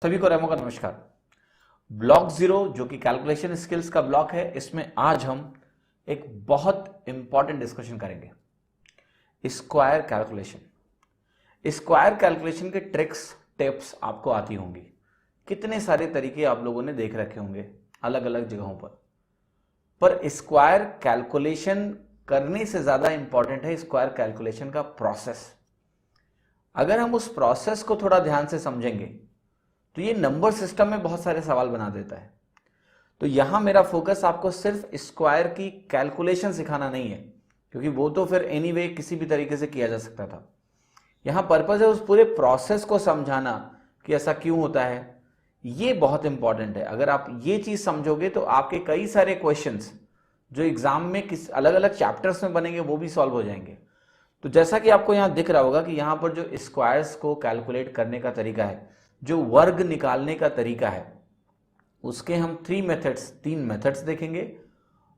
सभी को रेमो का नमस्कार। ब्लॉक जीरो जो कि कैलकुलेशन स्किल्स का ब्लॉक है, इसमें आज हम एक बहुत इंपॉर्टेंट डिस्कशन करेंगे। Square calculation. स्क्वायर कैलकुलेशन के ट्रिक्स टिप्स आपको आती होंगी। कितने सारे तरीके आप लोगों ने देख रखे होंगे अलग अलग जगहों पर स्क्वायर कैलकुलेशन करने से ज्यादा इंपॉर्टेंट है स्क्वायर कैलकुलेशन का प्रोसेस। अगर हम उस प्रोसेस को थोड़ा ध्यान से समझेंगे तो ये नंबर सिस्टम में बहुत सारे सवाल बना देता है। तो यहां मेरा फोकस आपको सिर्फ स्क्वायर की कैलकुलेशन सिखाना नहीं है, क्योंकि वो तो फिर एनीवे किसी भी तरीके से किया जा सकता था। यहां पर्पस है उस पूरे प्रोसेस को समझाना कि ऐसा क्यों होता है। ये बहुत इंपॉर्टेंट है। अगर आप ये चीज समझोगे तो आपके कई सारे क्वेश्चंस जो एग्जाम में किस अलग अलग चैप्टर्स में बनेंगे वो भी सॉल्व हो जाएंगे। तो जैसा कि आपको यहां दिख रहा होगा कि यहां पर जो स्क्वायर्स को कैलकुलेट करने का तरीका है, जो वर्ग निकालने का तरीका है, उसके हम तीन मेथड्स देखेंगे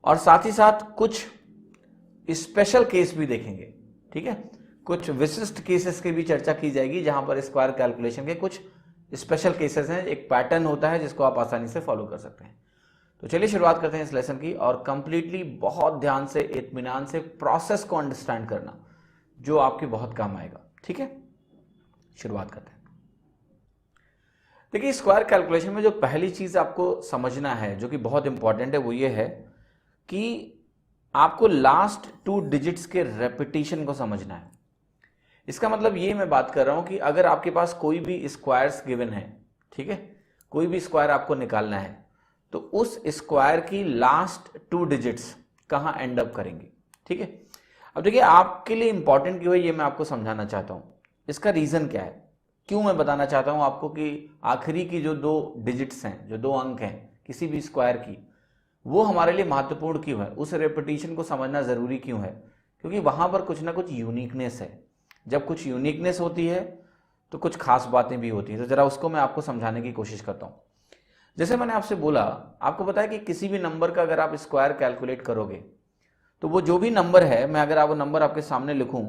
और साथ ही साथ कुछ स्पेशल केस भी देखेंगे। ठीक है, कुछ विशिष्ट केसेस की भी चर्चा की जाएगी जहां पर स्क्वायर कैलकुलेशन के कुछ स्पेशल केसेस हैं। एक पैटर्न होता है जिसको आप आसानी से फॉलो कर सकते हैं। तो चलिए शुरुआत करते हैं इस लेसन की, और कंप्लीटली बहुत ध्यान से इत्मीनान से प्रोसेस को अंडरस्टैंड करना, जो आपके बहुत काम आएगा। ठीक है, शुरुआत करते हैं। देखिए, स्क्वायर कैलकुलेशन में जो पहली चीज आपको समझना है जो कि बहुत इंपॉर्टेंट है वो ये है कि आपको लास्ट 2 डिजिट्स के रेपिटेशन को समझना है। इसका मतलब ये मैं बात कर रहा हूं कि अगर आपके पास कोई भी स्क्वायर्स गिवन है, ठीक है, कोई भी स्क्वायर आपको निकालना है, तो उस स्क्वायर की लास्ट 2 डिजिट्स कहां एंड अप करेंगे। ठीक है, अब देखिए आपके लिए इंपॉर्टेंट क्यों है ये मैं आपको समझाना चाहता हूं। इसका रीजन क्या है, क्यों मैं बताना चाहता हूं आपको कि आखिरी की जो 2 डिजिट्स हैं, जो 2 अंक हैं किसी भी स्क्वायर की, वो हमारे लिए महत्वपूर्ण क्यों है, उस रेपिटेशन को समझना जरूरी क्यों है, क्योंकि वहां पर कुछ ना कुछ यूनिकनेस है। जब कुछ यूनिकनेस होती है तो कुछ खास बातें भी होती है। तो जरा उसको मैं आपको समझाने की कोशिश करता हूं। जैसे मैंने आपसे बोला, आपको पता है कि किसी भी नंबर का अगर आप स्क्वायर कैलकुलेट करोगे तो वो जो भी नंबर है, मैं अगर वो नंबर आपके सामने लिखूं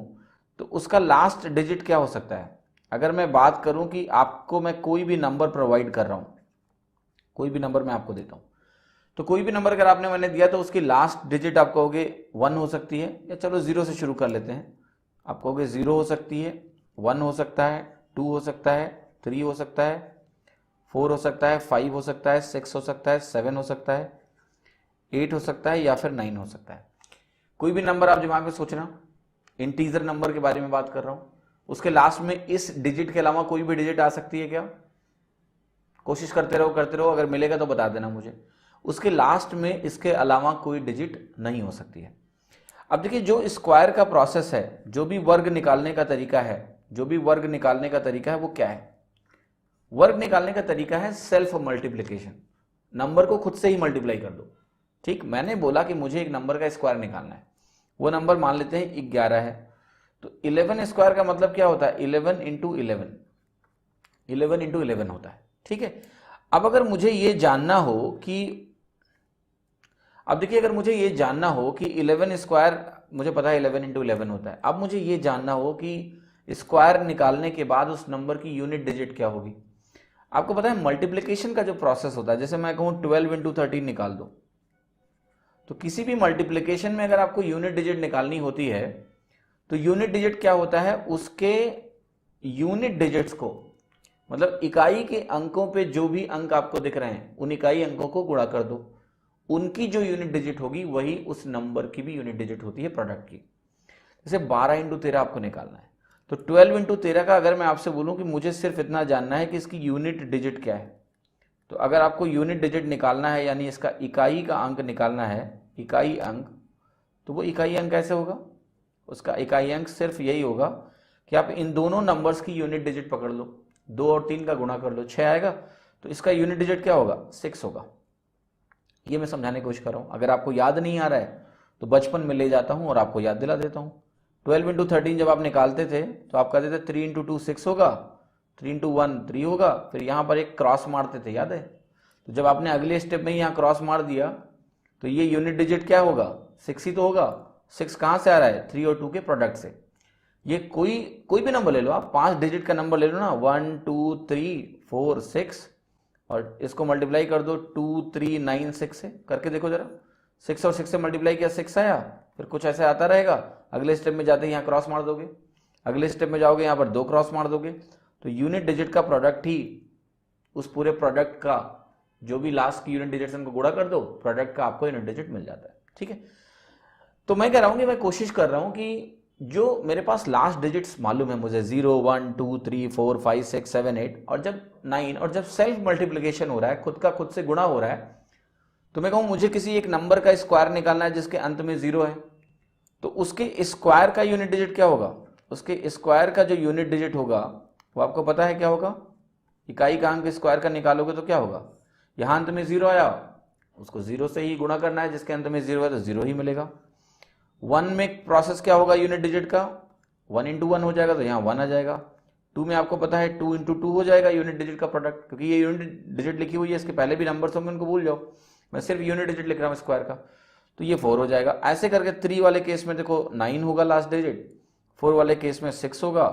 तो उसका लास्ट डिजिट क्या हो सकता है। अगर मैं बात करूं कि आपको मैं कोई भी नंबर प्रोवाइड कर रहा हूं, कोई भी नंबर मैं आपको देता हूं, तो कोई भी नंबर अगर मैंने दिया तो उसकी लास्ट डिजिट आप कहोगे 1 हो सकती है, या चलो 0 से शुरू कर लेते हैं। आप कहोगे 0 हो सकती है, 1 हो सकता है, 2 हो सकता है, 3 हो सकता है, 4 हो सकता है, 5 हो सकता है, 6 हो सकता है, 7 हो सकता है, 8 हो सकता है, या फिर 9 हो सकता है। कोई भी नंबर आप दिमाग में सोचना, इंटीजर नंबर के बारे में बात कर रहा हूं, उसके लास्ट में इस डिजिट के अलावा कोई भी डिजिट आ सकती है क्या? कोशिश करते रहो, अगर मिलेगा तो बता देना मुझे। उसके लास्ट में इसके अलावा कोई डिजिट नहीं हो सकती है। अब देखिए, जो स्क्वायर का प्रोसेस है, जो भी वर्ग निकालने का तरीका है, वो क्या है? वर्ग निकालने का तरीका है सेल्फ मल्टीप्लीकेशन। नंबर को खुद से ही मल्टीप्लाई कर दो। ठीक, मैंने बोला कि मुझे एक नंबर का स्क्वायर निकालना है, वो नंबर मान लेते हैं 11 है, तो 11 स्क्वायर का मतलब क्या होता है? 11 इंटू 11 होता है। ठीक है, अब अगर मुझे ये जानना हो कि, अब देखिए, अगर मुझे ये जानना हो कि 11 स्क्वायर, मुझे पता है 11 इंटू 11 होता है, अब मुझे ये जानना हो कि स्क्वायर निकालने के बाद उस नंबर की यूनिट डिजिट क्या होगी। आपको पता है मल्टीप्लीकेशन का जो प्रोसेस होता है, जैसे मैं कहूं 12 इंटू 13 निकाल दो, तो किसी भी मल्टीप्लीकेशन में अगर आपको यूनिट डिजिट निकालनी होती है तो यूनिट डिजिट क्या होता है, उसके यूनिट डिजिट्स को, मतलब इकाई के अंकों पे जो भी अंक आपको दिख रहे हैं उन इकाई अंकों को गुणा कर दो, उनकी जो यूनिट डिजिट होगी वही उस नंबर की भी यूनिट डिजिट होती है प्रोडक्ट की। जैसे 12 इंटू 13 आपको निकालना है, तो 12 इंटू 13 का अगर मैं आपसे बोलूं कि मुझे सिर्फ इतना जानना है कि इसकी यूनिट डिजिट क्या है, तो अगर आपको यूनिट डिजिट निकालना है, यानी इसका इकाई का अंक निकालना है, इकाई अंक, तो वो इकाई अंक कैसे होगा? उसका इकाई अंक सिर्फ यही होगा कि आप इन दोनों नंबर्स की यूनिट डिजिट पकड़ लो, 2 और 3 का गुणा कर लो, 6 आएगा, तो इसका यूनिट डिजिट क्या होगा? 6 होगा। ये मैं समझाने की कोशिश कर रहा हूं। अगर आपको याद नहीं आ रहा है तो बचपन में ले जाता हूं और आपको याद दिला देता हूं। 12 इंटू 13 जब आप निकालते थे तो आप कहते थे 3 इंटू 2 6 होगा, 3 इंटू 1 3 होगा, फिर यहां पर एक क्रॉस मारते थे, याद है? तो जब आपने अगले स्टेप में यहां क्रॉस मार दिया तो ये यूनिट डिजिट क्या होगा? 6 ही तो होगा। 6 कहां से आ रहा है? 3 और 2 के प्रोडक्ट से। ये कोई कोई भी नंबर ले लो, आप 5 डिजिट का नंबर ले लो ना, 1 2 3 4 6, और इसको मल्टीप्लाई कर दो 2 3 9 6 से, करके देखो जरा। 6 और 6 से मल्टीप्लाई किया 6 आया, फिर कुछ ऐसे आता रहेगा। अगले स्टेप में जाते ही यहाँ क्रॉस मार दोगे, अगले स्टेप में जाओगे यहाँ पर 2 क्रॉस मार दोगे, तो यूनिट डिजिट का प्रोडक्ट ही उस पूरे प्रोडक्ट का जो भी लास्ट की यूनिट डिजिट से उनको गुणा कर दो, प्रोडक्ट का आपको यूनिट डिजिट मिल जाता है। ठीक है, तो मैं कह रहा हूं कि मैं कोशिश कर रहा हूं कि जो मेरे पास लास्ट डिजिट्स मालूम है मुझे 0 1 2 3 4 5 6 7 8, और जब 9, और जब सेल्फ मल्टीप्लिकेशन हो रहा है, खुद का खुद से गुणा हो रहा है, तो मैं कहूं मुझे किसी एक नंबर का स्क्वायर निकालना है जिसके अंत में 0 है, तो उसके स्क्वायर का यूनिट डिजिट क्या होगा? उसके स्क्वायर का जो यूनिट डिजिट होगा वो आपको पता है क्या होगा? इकाई का अंक स्क्वायर का निकालोगे तो क्या होगा? यहां अंत में 0 आया, उसको 0 से ही गुणा करना है, जिसके अंत में 0 है तो 0 ही मिलेगा। 1 में प्रोसेस क्या होगा यूनिट डिजिट का? 1 इंटू 1 हो जाएगा तो यहाँ 1 आ जाएगा। 2 में आपको पता है 2 इंटू 2 हो जाएगा यूनिट डिजिट का प्रोडक्ट, क्योंकि ये यूनिट डिजिट लिखी हुई है, इसके पहले भी नंबर्स होंगे उनको भूल जाओ, मैं सिर्फ यूनिट डिजिट लिख रहा हूँ स्क्वायर का, तो ये 4 हो जाएगा। ऐसे करके 3 वाले केस में देखो 9 होगा लास्ट डिजिट, 4 वाले केस में 6 होगा,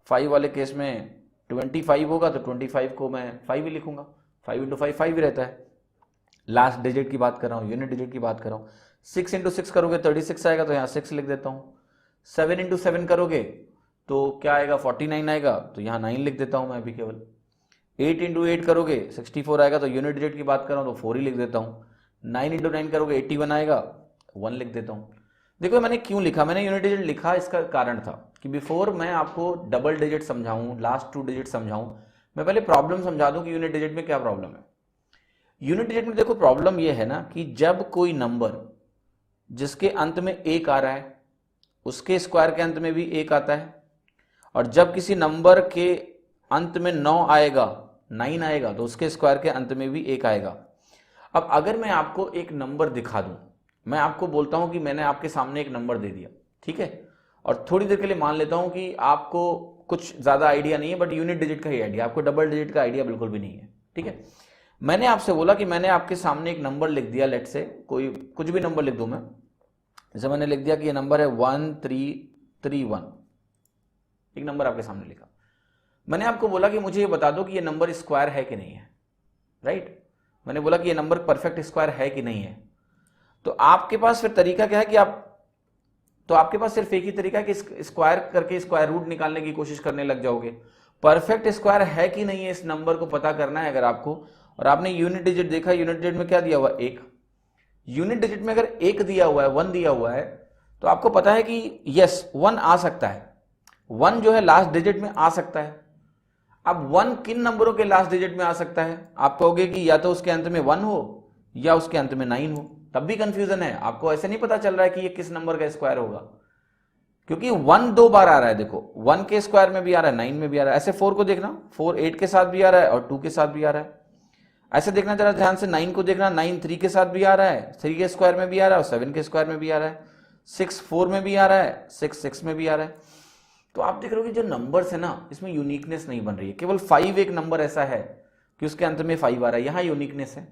5 वाले केस में 25 होगा, तो 25 को मैं 5 ही लिखूंगा, 5 इंटू 5 5 ही रहता है। लास्ट डिजिट की बात कर रहा हूँ, यूनिट डिजिट की बात कर रहा हूँ। 6 इंटू 6 करोगे 36 आएगा, तो यहाँ 6 लिख देता हूँ। 7 इंटू 7 करोगे तो क्या आएगा? 49 आएगा, तो यहाँ 9 लिख देता हूँ मैं अभी केवल। 8 इंटू 8 करोगे 64 आएगा, तो यूनिट डिजिट की बात कर रहा हूँ तो 4 ही लिख देता हूँ। 9 इंटू 9 करोगे 81 आएगा, 1 लिख देता हूँ। देखो मैंने क्यों लिखा, मैंने यूनिट डिजिट लिखा, इसका कारण था कि बिफोर मैं आपको डबल डिजिट समझाऊं, लास्ट 2 डिजिट समझाऊं, मैं पहले प्रॉब्लम समझा दूं कि यूनिट डिजिट में क्या प्रॉब्लम है। यूनिट डिजिट में देखो प्रॉब्लम यह है ना कि जब कोई नंबर जिसके अंत में 1 आ रहा है उसके स्क्वायर के अंत में भी 1 आता है, और जब किसी नंबर के अंत में 9 आएगा 9 आएगा तो उसके स्क्वायर के अंत में भी 1 आएगा। अब अगर मैं आपको एक नंबर दिखा दूं, मैं आपको बोलता हूं कि मैंने आपके सामने एक नंबर दे दिया, ठीक है, और थोड़ी देर के लिए मान लेता हूं कि आपको कुछ ज्यादा आइडिया नहीं है, बट यूनिट डिजिट का ही आइडिया, आपको डबल डिजिट का आइडिया बिल्कुल भी नहीं है। ठीक है, मैंने आपसे बोला कि मैंने आपके सामने एक नंबर लिख दिया, लेट से कोई कुछ भी नंबर लिख दूं मैं, जैसे मैंने लिख दिया कि ये नंबर है 1331, एक नंबर आपके सामने लिखा। मैंने आपको बोला कि मुझे ये बता दो कि ये नंबर स्क्वायर है कि नहीं है, राइट? मैंने बोला कि ये नंबर परफेक्ट स्क्वायर है कि नहीं है। तो आपके पास फिर तरीका क्या है कि आपके पास सिर्फ एक ही तरीका है कि स्क्वायर करके स्क्वायर रूट निकालने की कोशिश करने लग जाओगे। परफेक्ट स्क्वायर है कि नहीं है इस नंबर को पता करना है अगर आपको, और आपने यूनिट डिजिट देखा, यूनिट डिजिट में क्या दिया हुआ? 1। यूनिट डिजिट में अगर 1 दिया हुआ है, 1 दिया हुआ है, तो आपको पता है कि यस 1 आ सकता है, 1 जो है लास्ट डिजिट में आ सकता है। अब 1 किन नंबरों के लास्ट डिजिट में आ सकता है? आप कहोगे कि या तो उसके अंत में 1 हो या उसके अंत में 9 हो, तब भी कंफ्यूजन है, आपको ऐसे नहीं पता चल रहा है कि ये किस नंबर का स्क्वायर होगा, क्योंकि 1 2 बार आ रहा है। देखो 1 के स्क्वायर में भी आ रहा है, 9 में भी आ रहा है। ऐसे 4 को देखना, 4 8 के साथ भी आ रहा है और 2 के साथ भी आ रहा है। ऐसे देखना जरा ध्यान से, 9 को देखना, 9 3 के साथ भी आ रहा है, 3 के स्क्वायर में भी आ रहा है और 7 के स्क्वायर में भी आ रहा है, 6 4 में भी आ रहा है, 6 6 में भी आ रहा है। तो आप देख रहे हो कि जो नंबर्स है ना, इसमें यूनिकनेस नहीं बन रही है। केवल 5 एक नंबर ऐसा है कि उसके अंत में 5 आ रहा है, यहां यूनिकनेस है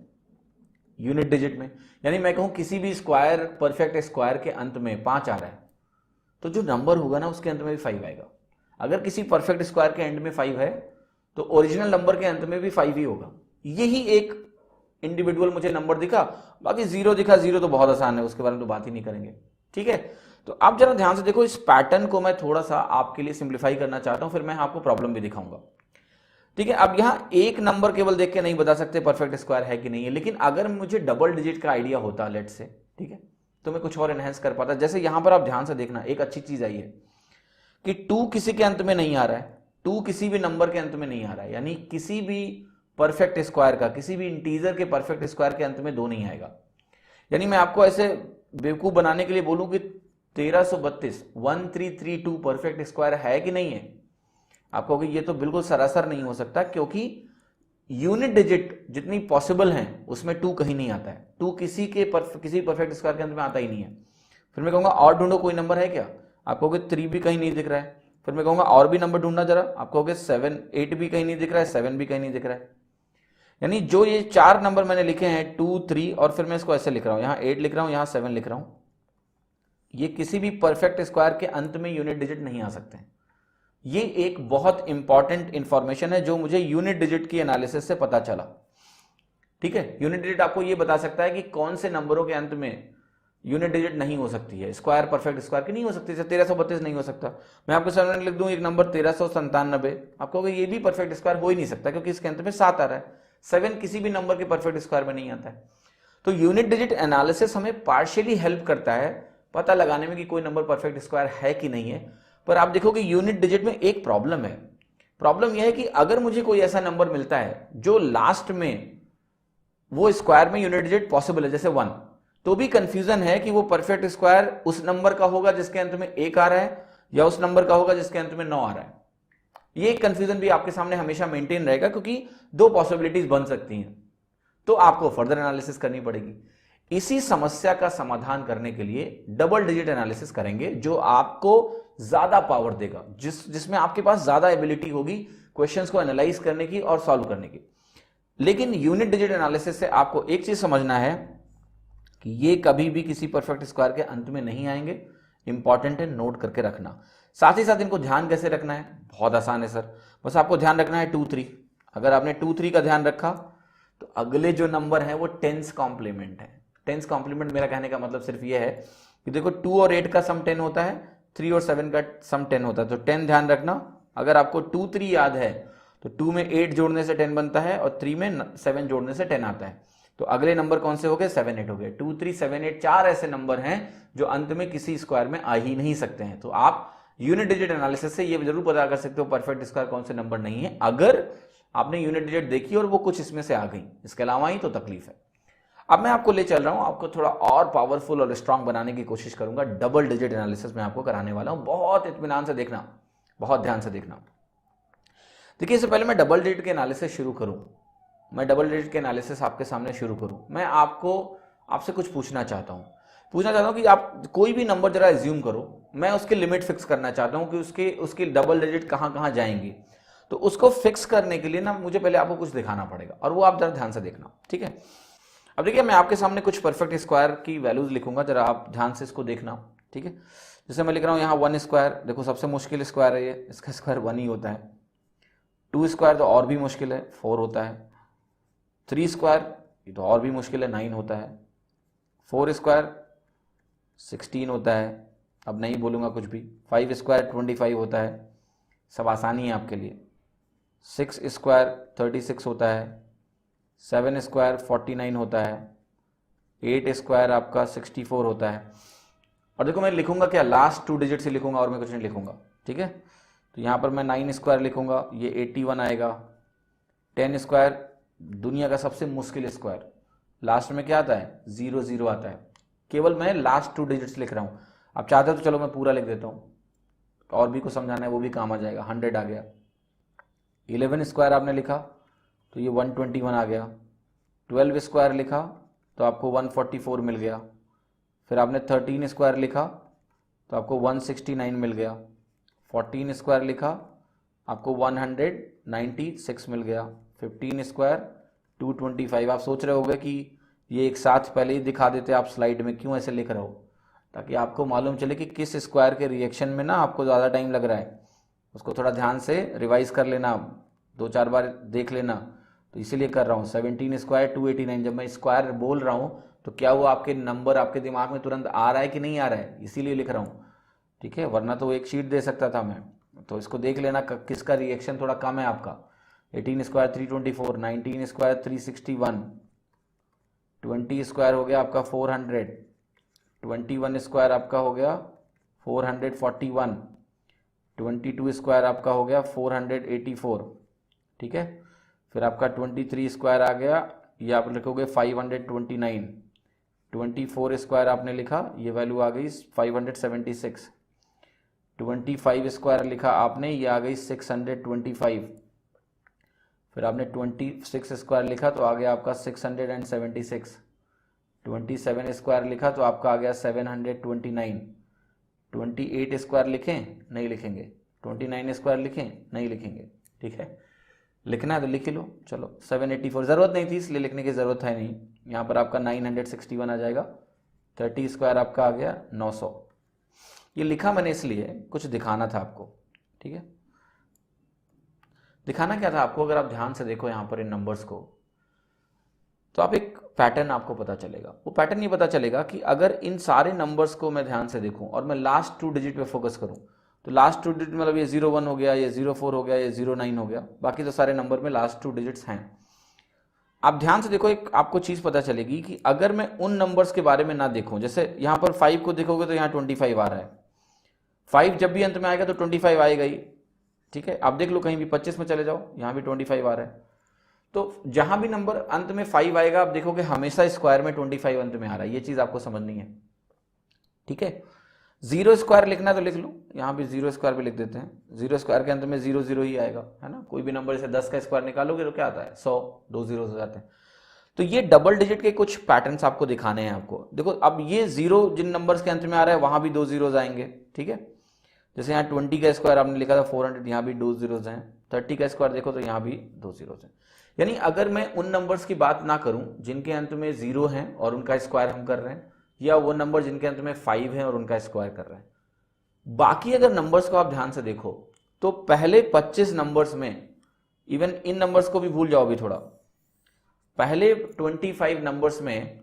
यूनिट डिजिट में। यानी मैं कहूं किसी भी स्क्वायर, परफेक्ट स्क्वायर के अंत में 5 आ रहा है, तो जो नंबर होगा ना उसके अंत में भी 5 आएगा। अगर किसी परफेक्ट स्क्वायर के एंड में 5 है तो ओरिजिनल नंबर के अंत में भी 5 ही होगा। यही एक इंडिविजुअल मुझे नंबर दिखा, बाकी 0 दिखा, 0 तो बहुत आसान है, उसके बारे में तो बात ही नहीं करेंगे। ठीक है, तो आप जरा ध्यान से देखो, इस पैटर्न को मैं थोड़ा सा आपके लिए सिंप्लीफाई करना चाहता हूं, फिर मैं आपको प्रॉब्लम भी दिखाऊंगा। ठीक है, अब यहां एक नंबर केवल देख के नहीं बता सकते परफेक्ट स्क्वायर है कि नहीं है, लेकिन अगर मुझे डबल डिजिट का आइडिया होता लेट से, ठीक है, तो मैं कुछ और एनहेंस कर पाता। जैसे यहां पर आप ध्यान से देखना, एक अच्छी चीज आई है कि 2 किसी के अंत में नहीं आ रहा है, 2 किसी भी नंबर के अंत में नहीं आ रहा है, यानी किसी भी परफेक्ट स्क्वायर का, किसी भी इंटीजर के परफेक्ट स्क्वायर के अंत में 2 नहीं आएगा। यानी मैं आपको ऐसे बेवकूफ बनाने के लिए बोलूं कि 1332 1332 परफेक्ट स्क्वायर है कि नहीं है, आप कहोगे ये तो बिल्कुल सरासर नहीं हो सकता, क्योंकि यूनिट डिजिट जितनी पॉसिबल हैं उसमें 2 कहीं नहीं आता है। 2 किसी परफेक्ट स्क्वायर के अंत में आता ही नहीं है। फिर मैं कहूंगा और ढूंढो, कोई नंबर है क्या? आप कहोगे 3 भी कहीं नहीं दिख रहा है। फिर मैं कहूंगा और भी नंबर ढूंढना जरा, आप कहोगे 7 8 भी कहीं नहीं दिख रहा है, 7 भी कहीं नहीं दिख रहा है। यानी जो ये 4 नंबर मैंने लिखे हैं 2 3, और फिर मैं इसको ऐसे लिख रहा हूं, यहां 8 लिख रहा हूं, यहां 7 लिख रहा हूं, ये किसी भी परफेक्ट स्क्वायर के अंत में यूनिट डिजिट नहीं आ सकते। ये एक बहुत इंपॉर्टेंट इंफॉर्मेशन है जो मुझे यूनिट डिजिट की एनालिसिस से पता चला। ठीक है, यूनिट डिजिट आपको ये बता सकता है कि कौन से नंबरों के अंत में यूनिट डिजिट नहीं हो सकती है, स्क्वायर परफेक्ट स्क्वायर की नहीं हो सकती। जैसे 1332 नहीं हो सकता, मैं आपके सामने लिख दूं एक नंबर 1397, आप कहोगे ये भी परफेक्ट स्क्वायर हो ही नहीं सकता क्योंकि इसके अंत में 7 आ रहा है। 7 किसी भी नंबर के परफेक्ट स्क्वायर में नहीं आता है। तो यूनिट डिजिट एनालिसिस हमें पार्शियली हेल्प करता है पता लगाने में कि कोई नंबर परफेक्ट स्क्वायर है कि नहीं है। पर आप देखोगे यूनिट डिजिट में एक प्रॉब्लम है। प्रॉब्लम यह है कि अगर मुझे कोई ऐसा नंबर मिलता है जो लास्ट में वो स्क्वायर में यूनिट डिजिट पॉसिबल है, जैसे 1, तो भी कंफ्यूजन है कि वो परफेक्ट स्क्वायर उस नंबर का होगा जिसके अंत में 1 आ रहा है या उस नंबर का होगा जिसके अंत में 9 आ रहा है। ये कंफ्यूजन भी आपके सामने हमेशा मेंटेन रहेगा क्योंकि दो पॉसिबिलिटीज बन सकती हैं, तो आपको फर्दर एनालिसिस करनी पड़ेगी। इसी समस्या का समाधान करने के लिए डबल डिजिट एनालिसिस करेंगे जो आपको ज्यादा पावर देगा, जिसमें आपके पास ज्यादा एबिलिटी होगी क्वेश्चंस को एनालाइज करने की और सॉल्व करने की। लेकिन यूनिट डिजिट एनालिसिस से आपको एक चीज समझना है कि ये कभी भी किसी परफेक्ट स्क्वायर के अंत में नहीं आएंगे। इंपॉर्टेंट है, नोट करके रखना। साथ ही साथ इनको ध्यान कैसे रखना है, बहुत आसान है सर, बस आपको ध्यान रखना है 2 3। अगर आपने 2 3 का ध्यान रखा तो अगले जो नंबर है वो 10s कॉम्प्लीमेंट है। 10s कॉम्प्लीमेंट मेरा कहने का मतलब सिर्फ ये है कि देखो 2 और 8 का सम 10 होता है, 3 और 7 का सम 10 होता है, तो 10 ध्यान रखना। अगर आपको 2 3 याद है तो 2 में 8 जोड़ने से 10 बनता है और 3 में 7 जोड़ने से 10 आता है। तो अगले नंबर कौन से हो गए, 7 8 हो गए। 2 3 7 8 4 ऐसे नंबर हैं जो अंत में किसी स्क्वायर में आ ही नहीं सकते हैं। तो आप यूनिट डिजिट एनालिसिस से ये जरूर पता कर सकते हो परफेक्ट स्क्वायर कौन से नंबर नहीं है, अगर आपने यूनिट डिजिट देखी और वो कुछ इसमें से आ गई। इसके अलावा ही तो तकलीफ है। अब मैं आपको ले चल रहा हूं, आपको थोड़ा और पावरफुल और स्ट्रांग बनाने की कोशिश करूंगा। डबल डिजिट एनालिसिस में आपको कराने वाला हूं, बहुत इत्मीनान से देखना, बहुत ध्यान से देखना। देखिए, इससे पहले मैं डबल डिजिट के एनालिसिस शुरू करूं, मैं डबल डिजिट के एनालिसिस आपके सामने शुरू करूं, मैं आपसे कुछ पूछना चाहता हूं कि आप कोई भी नंबर जरा एज्यूम करो, मैं उसके लिमिट फिक्स करना चाहता हूं कि उसकी डबल डिजिट कहां कहां जाएंगी। तो उसको फिक्स करने के लिए ना मुझे पहले आपको कुछ दिखाना पड़ेगा और वो आप जरा ध्यान से देखना, ठीक है। अब देखिए, मैं आपके सामने कुछ परफेक्ट स्क्वायर की वैल्यूज लिखूंगा, जरा आप ध्यान से इसको देखना, ठीक है। जैसे मैं लिख रहा हूं यहाँ 1 स्क्वायर, देखो सबसे मुश्किल स्क्वायर है ये, इसका स्क्वायर 1 ही होता है। 2 स्क्वायर तो और भी मुश्किल है, 4 होता है। 3 स्क्वायर ये तो और भी मुश्किल है, 9 होता है। 4 स्क्वायर 16 होता है, अब नहीं बोलूंगा कुछ भी। 5 स्क्वायर 25 होता है, सब आसानी है आपके लिए। 6 स्क्वायर 36 होता है। 7 स्क्वायर 49 होता है। 8 स्क्वायर आपका 64 होता है। और देखो मैं लिखूंगा क्या, लास्ट 2 डिजिट से लिखूंगा और मैं कुछ नहीं लिखूंगा, ठीक है। तो यहाँ पर मैं 9 स्क्वायर लिखूंगा, ये 81 आएगा। 10 स्क्वायर दुनिया का सबसे मुश्किल स्क्वायर, लास्ट में क्या आता है, 0 0 आता है। केवल मैं लास्ट 2 डिजिट्स लिख रहा हूँ, आप चाहते हो तो चलो मैं पूरा लिख देता हूँ, और भी कुछ समझाना है वो भी काम आ जाएगा। 100 आ गया। 11 स्क्वायर आपने लिखा तो ये 121 आ गया। 12 स्क्वायर लिखा तो आपको 144 मिल गया। फिर आपने 13 स्क्वायर लिखा तो आपको 169 मिल गया। 14 स्क्वायर लिखा आपको 196 मिल गया। 15 स्क्वायर 225। आप सोच रहे होंगे कि ये एक साथ पहले ही दिखा देते आप स्लाइड में, क्यों ऐसे लिख रहे हो, ताकि आपको मालूम चले कि किस स्क्वायर के रिएक्शन में ना आपको ज़्यादा टाइम लग रहा है। उसको थोड़ा ध्यान से रिवाइज कर लेना, 2-4 बार देख लेना, तो इसीलिए कर रहा हूँ। 17 स्क्वायर 289। जब मैं स्क्वायर बोल रहा हूँ तो क्या वो आपके नंबर आपके दिमाग में तुरंत आ रहा है कि नहीं आ रहा है, इसीलिए लिख रहा हूँ, ठीक है। वरना तो एक शीट दे सकता था मैं। तो इसको देख लेना किसका रिएक्शन थोड़ा कम है आपका। 18 स्क्वायर 324। 19 स्क्वायर 361। 20 स्क्वायर हो गया आपका 400। 21 स्क्वायर आपका हो गया 441। 22 स्क्वायर आपका हो गया 484, ठीक है। फिर आपका 23 स्क्वायर आ गया, ये आप लिखोगे 529। 24 स्क्वायर आपने लिखा, ये वैल्यू आ गई 576। 25 स्क्वायर लिखा आपने, ये आ गई 625। फिर आपने 26 स्क्वायर लिखा तो आ गया आपका 676। 27 स्क्वायर लिखा तो आपका आ गया 729। 28 स्क्वायर लिखें, नहीं लिखेंगे। 29 स्क्वायर लिखें, नहीं लिखेंगे, ठीक है। लिखना है तो लिख लो, चलो। 784 ज़रूरत नहीं थी इसलिए लिखने की ज़रूरत है नहीं। यहाँ पर आपका 961 आ जाएगा। 30 स्क्वायर आपका आ गया 900, ये लिखा मैंने इसलिए कुछ दिखाना था आपको, ठीक है। दिखाना क्या था आपको, अगर आप ध्यान से देखो यहां पर इन नंबर्स को, तो आप एक पैटर्न आपको पता चलेगा। वो पैटर्न ये पता चलेगा कि अगर इन सारे नंबर्स को मैं ध्यान से देखूं और मैं लास्ट 2 डिजिट पे फोकस करूं, तो लास्ट 2 डिजिट मतलब ये 01 हो गया, ये 04 हो गया, ये 09 हो गया, बाकी तो सारे नंबर में लास्ट 2 डिजिट्स हैं। आप ध्यान से देखो, एक आपको चीज पता चलेगी कि अगर मैं उन नंबर्स के बारे में ना देखूं, जैसे यहां पर 5 को देखोगे तो यहां 25 आ रहा है, 5 जब भी अंत में आएगा तो 25 आएगा ही, ठीक है। आप देख लो कहीं भी 25 में चले जाओ, यहां भी 25 आ रहा है। तो जहां भी नंबर अंत में 5 आएगा आप देखोगे हमेशा स्क्वायर में 25 अंत में आ रहा है, ये चीज आपको समझनी है, ठीक है। 0 स्क्वायर लिखना है तो लिख लो, यहां भी 0 स्क्वायर भी लिख देते हैं, 0 स्क्वायर के अंत में 0 0 ही आएगा, है ना। कोई भी नंबर से 10 का स्क्वायर निकालोगे तो क्या आता है 100, 2 0 हो जाते हैं। तो ये डबल डिजिट के कुछ पैटर्न्स आपको दिखाने हैं आपको। देखो अब ये 0 जिन नंबर्स के अंत में आ रहा है वहां भी 2 zeros आएंगे, ठीक है। जैसे यहाँ 20 का स्क्वायर आपने लिखा था 400, यहाँ भी 2 zeros हैं। 30 का स्क्वायर देखो तो यहाँ भी 2 zeros हैं। यानी अगर मैं उन नंबर्स की बात ना करूं जिनके अंत में 0 हैं और उनका स्क्वायर हम कर रहे हैं, या वो नंबर जिनके अंत में 5 है और उनका स्क्वायर कर रहे हैं, बाकी अगर नंबर्स को आप ध्यान से देखो तो पहले 25 नंबर्स में, इवन इन नंबर्स को भी भूल जाओ अभी थोड़ा, पहले 25 नंबर्स में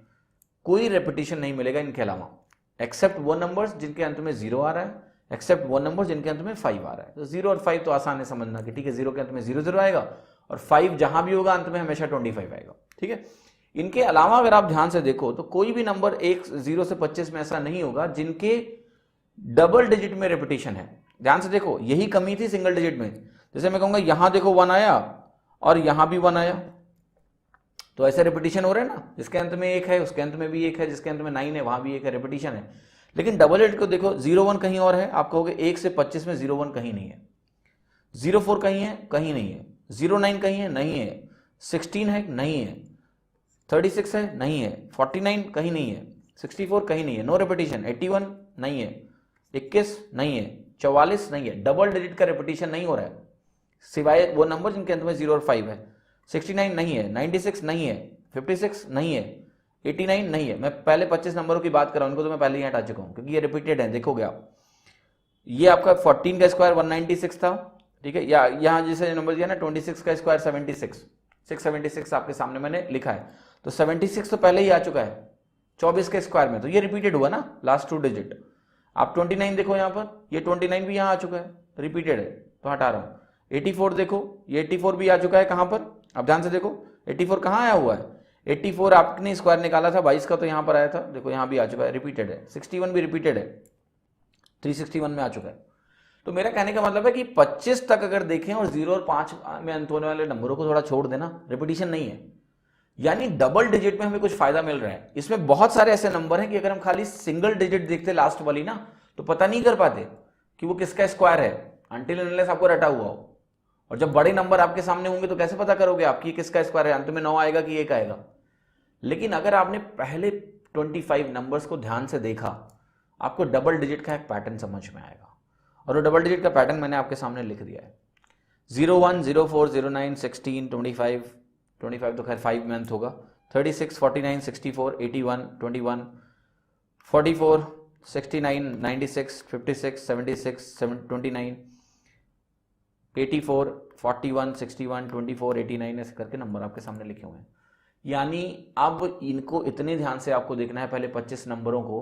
कोई रेपिटेशन नहीं मिलेगा इनके अलावा, एक्सेप्ट वो नंबर्स जिनके अंत में 0 आ रहा है, एक्सेप्ट वो नंबर जिनके अंत में 5 आ रहा है। तो 0 और 5 तो आसान है समझना कि ठीक है, 0 के अंत में 0 0 आएगा और 5 जहां भी होगा अंत में हमेशा 25 आएगा, ठीक है। इनके अलावा अगर आप ध्यान से देखो तो कोई भी नंबर 0 से 25 में ऐसा नहीं होगा जिनके डबल डिजिट में रेपिटेशन है। ध्यान से देखो, यही कमी थी सिंगल डिजिट में। जैसे मैं कहूंगा यहां देखो 1 आया और यहां भी 1 आया, तो ऐसे रेपिटेशन हो रहे हैं ना, जिसके अंत में 1 है उसके अंत में भी 1 है, जिसके अंत में 9 है वहां भी 1 है, रेपिटेशन है। लेकिन डबल डिजिट को देखो, 01 कहीं और है, आप कहोगे 1 से 25 में 01 कहीं नहीं है, 04 कहीं है, कहीं नहीं है, 09 कहीं है, नहीं है, 16 है, नहीं है, 36 है, नहीं है, 49 कहीं नहीं है, 64 कहीं नहीं है, नो रेपिटेशन, 81 नहीं है, 21 नहीं है, 44 नहीं है। डबल डिजिट का रेपिटेशन नहीं हो रहा है सिवाय वो नंबर जिनके अंत में 0 और 5 है। 69 नहीं है, 96 नहीं है, 56 नहीं है, 89 नहीं है। मैं पहले 25 नंबरों की बात कर रहा हूं, इनको तो मैं पहले ही हटा चुका हूं क्योंकि ये रिपीटेड है, देखोगे आप। ये आपका 14 का स्क्वायर 196 था, ठीक है, या यहां जैसे नंबर दिया ना 26 का स्क्वायर 76, 676 आपके सामने मैंने लिखा है, तो 76 तो पहले ही आ चुका है 24 के स्क्वायर में, तो ये रिपीटेड हुआ ना लास्ट 2 डिजिट। आप 29 देखो यहां पर, ये 29 भी यहां आ चुका है, रिपीटेड है तो हटा रहा हूं। 84 देखो, ये 84 भी आ चुका है, कहां पर, आप ध्यान से देखो 84 कहां आया हुआ है, 84 आपने स्क्वायर निकाला था 22 का, तो यहां पर आया था, देखो यहां भी आ चुका है, रिपीटेड है। 61 भी रिपीटेड है, 361 में आ चुका है। तो मेरा कहने का मतलब है कि 25 तक अगर देखें और 0 और 5 में अंत होने वाले नंबरों को थोड़ा छोड़ देना, रिपीटेशन नहीं है, यानी डबल डिजिट में हमें कुछ फायदा मिल रहा है। इसमें बहुत सारे ऐसे नंबर हैं कि अगर हम खाली सिंगल डिजिट देखते लास्ट वाली ना, तो पता नहीं कर पाते कि वो किसका स्क्वायर है, अनटिल अनलेस आपको रटा हुआ हो। और जब बड़े नंबर आपके सामने होंगे तो कैसे पता करोगे आप कि किसका स्क्वायर है, अंत में 9 आएगा कि 1 आएगा। लेकिन अगर आपने पहले 25 नंबर्स को ध्यान से देखा, आपको डबल डिजिट का एक पैटर्न समझ में आएगा, और वो डबल डिजिट का पैटर्न मैंने आपके सामने लिख दिया है। 01, 04, 09, 16, 25 तो खैर 5 में अंत होगा, 36, 49, 64, 81, 21, 44, 69, 96, 56, 76, 29, 84, 41, 61, 24, 89 ऐसे करके नंबर आपके सामने लिखे हुए हैं। यानी अब इनको इतने ध्यान से आपको देखना है पहले 25 नंबरों को,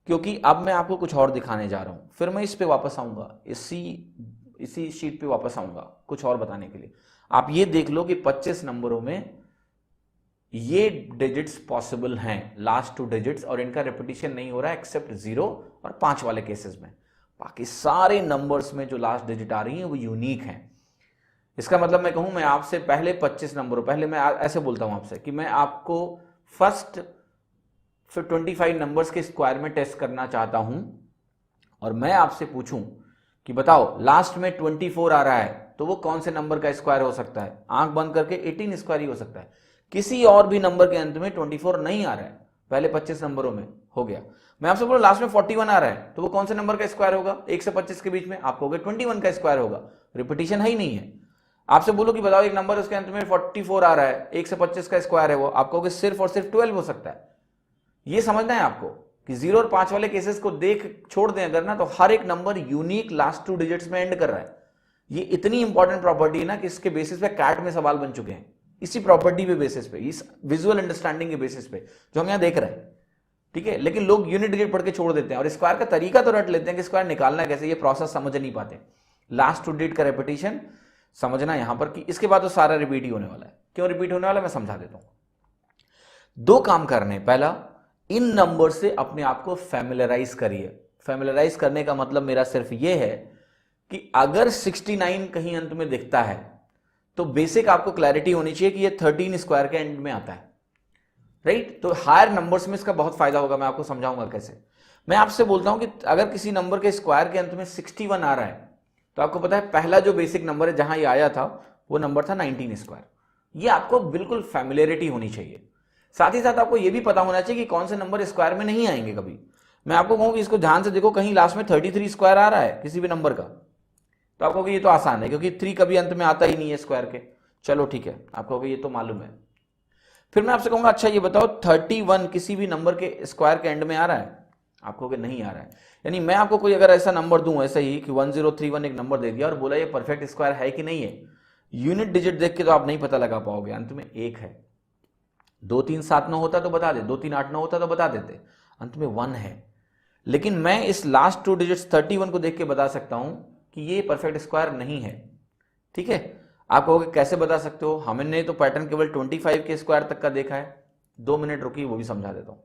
क्योंकि अब मैं आपको कुछ और दिखाने जा रहा हूं, फिर मैं इस पे वापस आऊंगा, इसी शीट पे वापस आऊंगा कुछ और बताने के लिए। आप ये देख लो कि 25 नंबरों में ये डिजिट्स पॉसिबल हैं, लास्ट 2 डिजिट्स, और इनका रिपीटिशन नहीं हो रहा है एक्सेप्ट 0 और 5 वाले केसेस में। बाकी सारे नंबर्स में जो लास्ट डिजिट आ रही हैं वो यूनिक हैं। इसका मतलब मैं कहूं, मैं आपसे पहले 25 नंबरों, पहले मैं ऐसे बोलता हूं आपसे कि मैं आपको फर्स्ट 25 नंबर्स के स्क्वायर में टेस्ट करना चाहता हूं, और मैं आपसे पूछूं कि बताओ लास्ट में 24 आ रहा है तो वो कौन से नंबर का स्क्वायर हो सकता है। आंख बंद करके 18 स्क्वायर ही हो सकता है, किसी और भी नंबर के अंत में 24 नहीं आ रहा है, पहले 25 नंबरों में हो गया। मैं आपसे बोलूं लास्ट में 41 आ रहा है तो वो कौन से नंबर का स्क्वायर होगा, 1 से 25 के बीच में, आप कहोगे 21 का स्क्वायर होगा, रिपीटिशन है ही नहीं है। आपसे बोलो कि बताओ एक नंबर उसके अंत में 44 आ रहा है, 1 से 25 का स्क्वायर है वो, आप कहोगे सिर्फ और सिर्फ 12 हो सकता है। ये समझना है आपको, कि 0 और 5 वाले केसेस को देख छोड़ दें अगर ना, तो हर एक नंबर यूनिक लास्ट 2 डिजिट्स में एंड कर रहा है। ये इतनी इंपॉर्टेंट प्रॉपर्टी है ना कि इसके बेसिस पे कैट में सवाल बन चुके हैं, इसी प्रॉपर्टी पे बेसिस पे, इस विजुअल अंडरस्टैंडिंग के बेसिस पे जो हम यहां देख रहे हैं। ठीक है, लेकिन लोग यूनिट डिजिट पढ़ के छोड़ देते हैं और स्क्वायर का तरीका तो रट लेते हैं कि स्क्वायर निकालना कैसे, ये प्रोसेस समझ नहीं पाते। लास्ट 2 डिजिट का रेपिटेशन समझना यहां पर कि इसके बाद तो सारा रिपीट ही होने वाला है। क्यों रिपीट होने वाला है मैं समझा देता हूं। 2 काम करने, पहला इन नंबर से अपने आप को फैमिलराइज करिए। फैमिलराइज करने का मतलब मेरा सिर्फ ये है कि अगर 69 कहीं अंत में दिखता है तो बेसिक आपको क्लैरिटी होनी चाहिए कि ये 13 स्क्वायर के एंड में आता है, राइट। तो हायर नंबर्स में इसका बहुत फायदा होगा, मैं आपको समझाऊंगा कैसे। मैं आपसे बोलता हूं कि अगर किसी नंबर के स्क्वायर के अंत में 61 आ रहा है तो आपको पता है पहला जो बेसिक नंबर है जहां ये आया था वो नंबर था 19 स्क्वायर। ये आपको बिल्कुल फैमिलियरिटी होनी चाहिए। साथ ही साथ आपको ये भी पता होना चाहिए कि कौन से नंबर स्क्वायर में नहीं आएंगे कभी। मैं आपको कहूं कि इसको ध्यान से देखो, कहीं लास्ट में 33 स्क्वायर आ रहा है किसी भी नंबर का, तो आप कहोगे ये तो आसान है क्योंकि 3 कभी अंत में आता ही नहीं है स्क्वायर के। चलो ठीक है, आप कहोगे ये तो मालूम है। फिर मैं आपसे कहूंगा अच्छा ये बताओ 31 किसी भी नंबर के स्क्वायर के एंड में आ रहा है, आप कहोगे नहीं आ रहा है। यानी मैं आपको कोई अगर ऐसा नंबर दूं ऐसे ही कि 1031 एक नंबर दे दिया और बोला ये परफेक्ट स्क्वायर है कि नहीं है, यूनिट डिजिट देख के तो आप नहीं पता लगा पाओगे, अंत में 1 है। 2 3 7 9 होता तो बता दे, 2 3 8 9 होता तो बता देते, अंत में 1 है। लेकिन मैं इस लास्ट 2 डिजिट्स 31 को देख के बता सकता हूं कि ये परफेक्ट स्क्वायर नहीं है। ठीक है, आप कहोगे कैसे बता सकते हो, हमने तो पैटर्न केवल 25 के स्क्वायर तक का देखा है। 2 मिनट रुकिए, वो भी समझा देता हूं।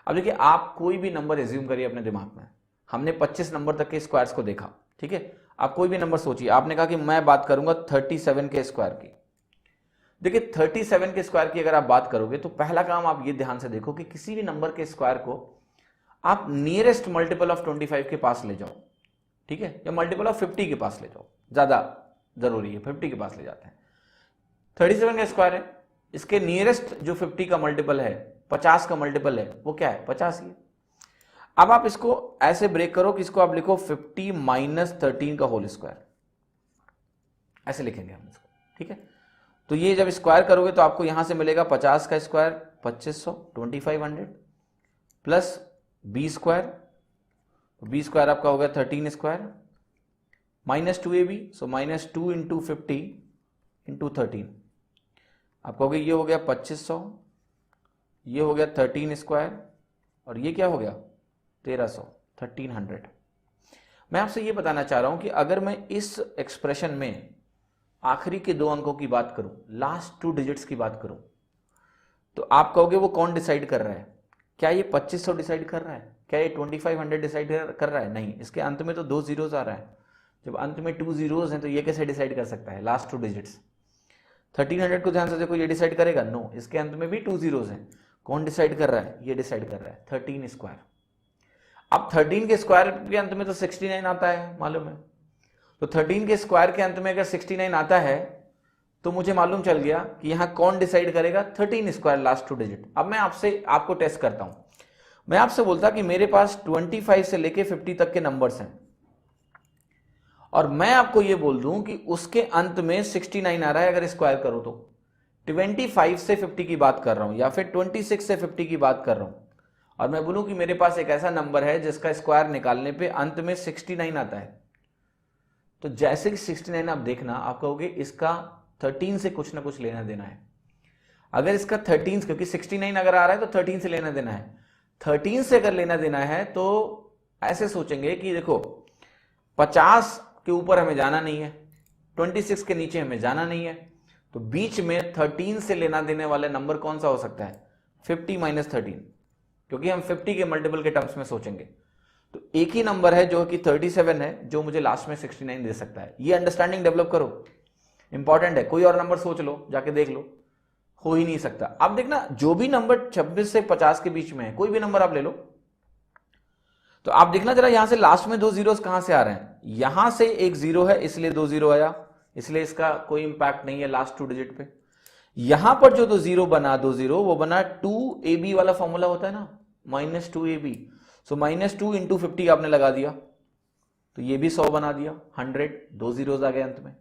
अब देखिए, आप कोई भी नंबर एज्यूम करिए अपने दिमाग में, हमने 25 नंबर तक के स्क्वायर्स को देखा। ठीक है, आप कोई भी नंबर सोचिए, आपने कहा कि मैं बात करूंगा 37 के स्क्वायर की। देखिए 37 के स्क्वायर की अगर आप बात करोगे तो पहला काम आप ये ध्यान से देखो कि किसी भी नंबर के स्क्वायर को आप नियरेस्ट मल्टीपल ऑफ 25 के पास ले जाओ। ठीक है, या मल्टीपल ऑफ 50 के पास ले जाओ, ज्यादा जरूरी है, 50 के पास ले जाते हैं। 37 का स्क्वायर है, इसके नियरेस्ट जो 50 का मल्टीपल है, 50 का मल्टीपल है, वो क्या है, 50 ही है। अब आप इसको ऐसे ब्रेक करो कि इसको आप लिखो 50 माइनस 13 का होल स्क्वायर, ऐसे लिखेंगे हम इसको। ठीक है, तो ये जब स्क्वायर करोगे तो आपको यहां से मिलेगा 50 का square 2500 2500 plus B square, B square आपका हो गया 13 square minus 2ab, so minus 2 into 50 into 13। आप कहोगे ये हो गया 2500, ये हो गया 13 स्क्वायर और ये क्या हो गया 1300, 1300। मैं आपसे ये बताना चाह रहा हूं कि अगर मैं इस एक्सप्रेशन में आखिरी के 2 अंकों की बात करूं, लास्ट 2 डिजिट्स की बात करूं, तो आप कहोगे वो कौन डिसाइड कर रहा है? क्या ये 2500 डिसाइड कर रहा है? क्या ये 2500 डिसाइड कर रहा है? नहीं, इसके अंत में तो 2 जीरोस आ रहा है। जब अंत में 2 जीरोस हैं तो ये कैसे डिसाइड कर सकता है लास्ट 2 डिजिट्स? 1300 को ध्यान से देखो, ये डिसाइड करेगा? नो, इसके अंत में भी 2 जीरोस हैं। कौन डिसाइड कर रहा है? ये डिसाइड कर रहा है 13 स्क्वायर। अब 13 के स्क्वायर के अंत में तो 69 आता है, मालूम है। तो 13 के स्क्वायर के अंत में अगर 69 आता है तो मुझे मालूम चल गया कि यहां कौन डिसाइड करेगा, 13 स्क्वायर लास्ट 2 डिजिट। अब मैं आपको टेस्ट करता हूं। मैं आपसे बोलता कि मेरे पास 25 से लेके 50 तक के नंबर्स हैं और मैं आपको यह बोल दूं कि उसके अंत में 69 आ रहा है अगर स्क्वायर करो तो। 25 से 50 की बात कर रहा हूं या फिर 26 से 50 की बात कर रहा हूं और मैं बोलूं कि मेरे पास एक ऐसा नंबर है जिसका स्क्वायर निकालने पे अंत में 69 आता है, तो जैसे कि 69 आप देखना, आप कहोगे इसका 13 से कुछ ना कुछ लेना देना है। अगर इसका 13, क्योंकि 69 अगर आ रहा है तो 13 से लेना देना है। 13 से अगर लेना देना है तो ऐसे सोचेंगे कि देखो 50 के ऊपर हमें जाना नहीं है, 26 के नीचे हमें जाना नहीं है, तो बीच में 13 से लेना देने वाला नंबर कौन सा हो सकता है? 50 माइनस 13, क्योंकि हम 50 के मल्टीपल के टर्म्स में सोचेंगे। तो एक ही नंबर है जो कि 37 है जो मुझे लास्ट में 69 दे सकता है। ये अंडरस्टैंडिंग डेवलप करो, इंपॉर्टेंट है। कोई और नंबर सोच लो, जाके देख लो, हो ही नहीं सकता। अब देखना, जो भी नंबर 26 से 50 के बीच में है, कोई भी नंबर आप ले लो, तो आप देखना जरा यहां से लास्ट में 2 जीरोस कहां से आ रहे हैं? यहां से एक 0 है इसलिए 2 जीरो आया, इसलिए इसका कोई इंपैक्ट नहीं है लास्ट 2 डिजिट पे। यहां पर जो 2 जीरो बना, 2 जीरो वो बना 2ab वाला फॉर्मूला होता है ना, minus 2ab। So minus 2 into 50 आपने लगा दिया तो ये भी 100 बना दिया, 100, 2 जीरोस आ गए अंत में।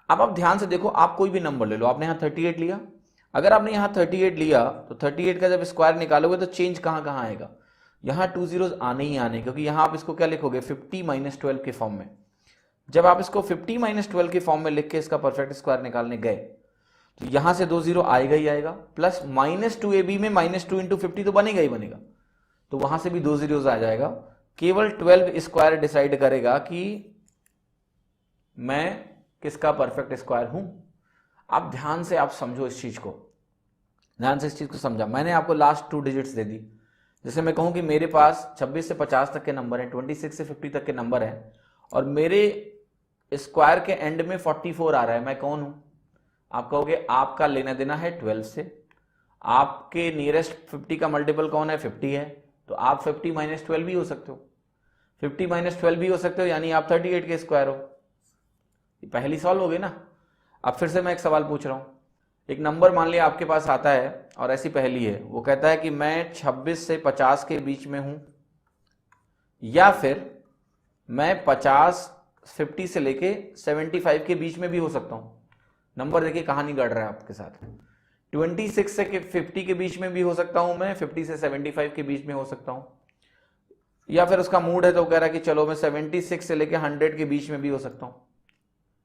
अब आप ध्यान से देखो, आप कोई भी नंबर ले लो, आपने यहां 38 लिया, अगर आपने यहां 38 लिया तो 38 का जब स्क्वायर निकालोगे तो चेंज कहां कहां आएगा? यहां 2 जीरोस आने ही आने, क्योंकि यहां आप इसको क्या लिखोगे 50 माइनस 12 के फॉर्म में। जब आप इसको 50 माइनस 12 के फॉर्म में लिख के इसका परफेक्ट स्क्वायर निकालने गए तो यहां से 2 जीरो आएगा ही आएगा, प्लस -2ab में -2 इंटू 50 तो बनेगा ही बनेगा, तो वहां से भी 2 जीरोस आ जाएगा। केवल 12 स्क्वायर डिसाइड करेगा कि मैं किसका परफेक्ट स्क्वायर हूं। आप ध्यान से आप समझो इस चीज को, ध्यान से इस चीज को समझा। मैंने आपको लास्ट 2 डिजिट्स दे दी। जैसे मैं कहूं कि मेरे पास 26 से 50 तक के नंबर हैं, 26 से 50 तक के नंबर हैं, और मेरे स्क्वायर के एंड में 44 आ रहा है। मैं कौन हूं? आप कहोगे आपका लेना देना है 12 से, आपके नियरेस्ट 50 का मल्टीपल कौन है? 50 है, तो आप 50 माइनस 12 भी हो सकते हो, 50 माइनस 12 भी हो सकते हो, यानी आप 38 के स्क्वायर हो। पहली सॉल्व हो गई ना। अब फिर से मैं एक सवाल पूछ रहा हूं, एक नंबर मान लिया आपके पास आता है और ऐसी पहेली है, वो कहता है कि मैं 26 से 50 के बीच में हूं, या फिर मैं 50 से लेके 75 के बीच में भी हो सकता हूं। नंबर देखिए कहानी गढ़ रहा है आपके साथ। 26 से 50 के बीच में भी हो सकता हूं मैं, 50 से 75 के बीच में हो सकता हूं, या फिर उसका मूड है तो कह रहा है कि चलो मैं 76 से लेके 100 के बीच में भी हो सकता हूं।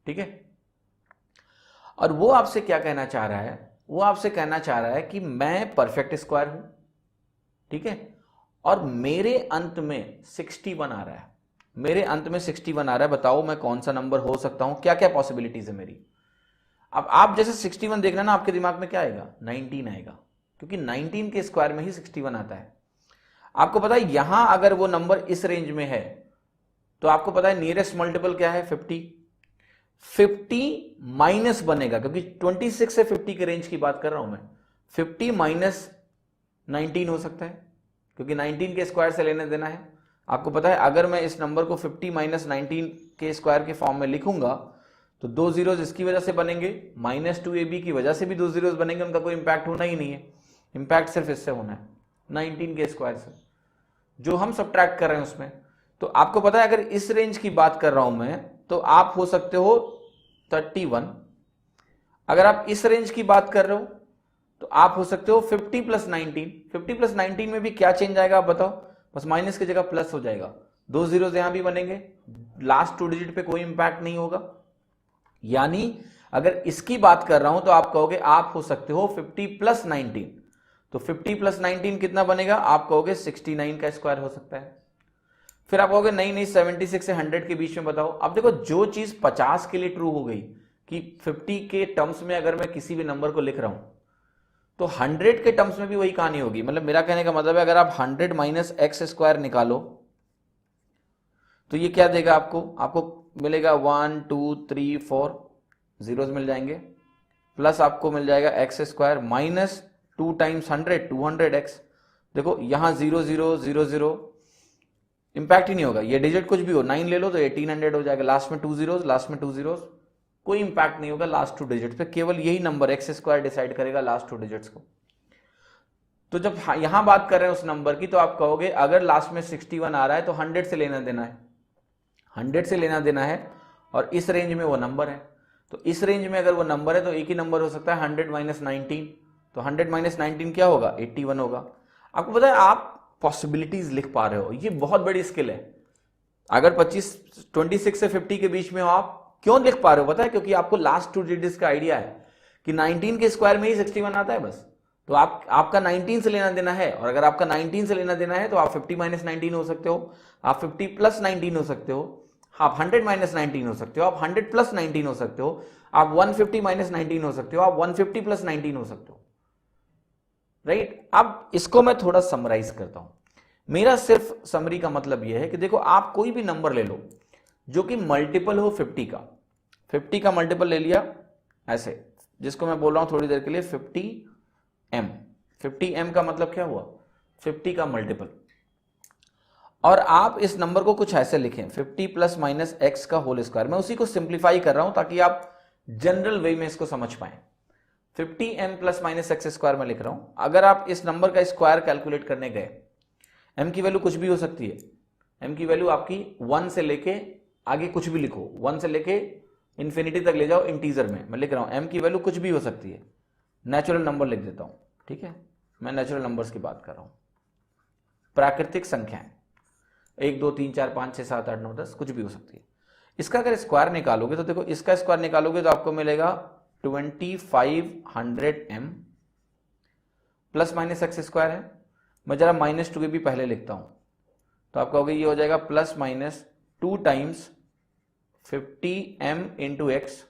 ठीक है, और वो आपसे क्या कहना चाह रहा है? वो आपसे कहना चाह रहा है कि मैं परफेक्ट स्क्वायर हूं, ठीक है, और मेरे अंत में 61 आ रहा है, मेरे अंत में 61 आ रहा है। बताओ मैं कौन सा नंबर हो सकता हूं, क्या क्या पॉसिबिलिटीज है मेरी। अब आप जैसे 61 देखना ना, आपके दिमाग में क्या आएगा? 19 आएगा, क्योंकि 19 के स्क्वायर में ही 61 आता है। आपको पता है यहां अगर वो नंबर इस रेंज में है तो आपको पता है नियरेस्ट मल्टीपल क्या है? 50 माइनस बनेगा, क्योंकि 26 से 50 के रेंज की बात कर रहा हूं मैं। 50 माइनस 19 हो सकता है, क्योंकि 19 के स्क्वायर से लेने देना है। आपको पता है अगर मैं इस नंबर को 50 माइनस 19 के स्क्वायर के फॉर्म में लिखूंगा तो 2 जीरोज इसकी वजह से बनेंगे, -2ab की वजह से भी 2 जीरोज बनेंगे, उनका कोई इंपैक्ट होना ही नहीं है। इंपैक्ट सिर्फ इससे होना है 19 के स्क्वायर से, जो हम सब्ट्रैक्ट कर रहे हैं उसमें। तो आपको पता है अगर इस रेंज की बात कर रहा हूं मैं तो आप हो सकते हो 31। अगर आप इस रेंज की बात कर रहे हो तो आप हो सकते हो 50 प्लस 19। 50 प्लस 19 में भी क्या चेंज आएगा आप बताओ? बस माइनस की जगह प्लस हो जाएगा, 2 जीरोज यहां भी बनेंगे, लास्ट 2 डिजिट पे कोई इंपैक्ट नहीं होगा। यानी अगर इसकी बात कर रहा हूं तो आप कहोगे आप हो सकते हो 50 प्लस 19। तो 50 प्लस 19 कितना बनेगा? आप कहोगे 69 का स्क्वायर हो सकता है। फिर आप कहोगे नहीं नहीं 76 से 100 के बीच में बताओ। अब देखो जो चीज 50 के लिए ट्रू हो गई कि 50 के टर्म्स में अगर मैं किसी भी नंबर को लिख रहा हूं तो 100 के टर्म्स में भी वही कहानी होगी। मतलब मेरा कहने का मतलब है अगर आप 100 माइनस एक्स स्क्वायर निकालो तो ये क्या देगा आपको? आपको मिलेगा 1 2 3 4 जीरोज मिल जाएंगे, प्लस आपको मिल जाएगा x square minus 2 times 100 200x। देखो यहां 0 0 0 0 इंपैक्ट ही नहीं होगा, ये डिजिट कुछ भी हो, 9 ले लो तो 1800 हो जाएगा, लास्ट में 2 जीरोज, लास्ट में 2 जीरोज, कोई इंपैक्ट नहीं होगा लास्ट 2 डिजिट पे। केवल यही नंबर एक्स स्क्वायर डिसाइड करेगा लास्ट 2 डिजिट्स को। तो जब यहां बात कर रहे हैं उस नंबर की तो आप कहोगे अगर लास्ट में 61 आ रहा है तो 100 से लेना देना है, 100 से लेना देना है, और इस रेंज में वो नंबर है। तो इस रेंज में अगर वो नंबर है तो एक ही नंबर हो सकता है 100 माइनस 19। तो 100 माइनस 19 क्या होगा? 81 होगा। आपको पता है आप पॉसिबिलिटीज लिख पा रहे हो, ये बहुत बड़ी स्किल है। अगर 26 से 50 के बीच में हो, आप क्यों लिख पा रहे हो पता है? क्योंकि आपको लास्ट 2 डिजिट्स का आइडिया है कि 19 के स्क्वायर में ही 61 आता है बस। तो आपका 19 से लेना देना है, और अगर आपका 19 से लेना देना है तो आप 50 माइनस 19 हो सकते हो, आप 50 प्लस 19 हो सकते हो, आप 100 माइनस 19 हो सकते हो, आप 100 प्लस 19 हो सकते हो, आप 150 माइनस 19 हो सकते हो, आप 150 प्लस 19 हो सकते हो, राइट? अब इसको मैं थोड़ा समराइज करता हूं। मेरा सिर्फ समरी का मतलब यह है कि देखो आप कोई भी नंबर ले लो जो कि मल्टीपल हो 50 का, 50 का मल्टीपल ले लिया ऐसे, जिसको मैं बोल रहा हूं थोड़ी देर के लिए 50m। 50m का मतलब क्या हुआ? 50 का मल्टीपल। और आप इस नंबर को कुछ ऐसे लिखें 50 प्लस माइनस एक्स का होल स्क्वायर। मैं उसी को सिंप्लीफाई कर रहा हूं ताकि आप जनरल वे में इसको समझ पाए। 50m plus minus x square में लिख रहा हूं। अगर आप इस नंबर का स्क्वायर कैलकुलेट करने गए, m की वैल्यू कुछ भी हो सकती है, m की वैल्यू आपकी 1 से लेके आगे कुछ भी लिखो, 1 से लेके इंफिनिटी तक ले जाओ इंटीजर में। मैं लिख रहा हूं m की वैल्यू कुछ भी हो सकती है, नेचुरल नंबर लिख देता हूं, ठीक है? मैं नेचुरल नंबर्स की बात कर रहा हूं। प्राकृतिक संख्याएं, 1 2 3 4 5 6 7 8 9 10 कुछ भी हो सकती है। इसका अगर स्क्वायर निकालोगे तो देखो, इसका स्क्वायर निकालोगे तो आपको मिलेगा 2500m plus minus x square है। मैं जरा -2 के भी पहले लिखता हूं, तो आपका हो गया, ये हो जाएगा plus minus 2 times 50m into x.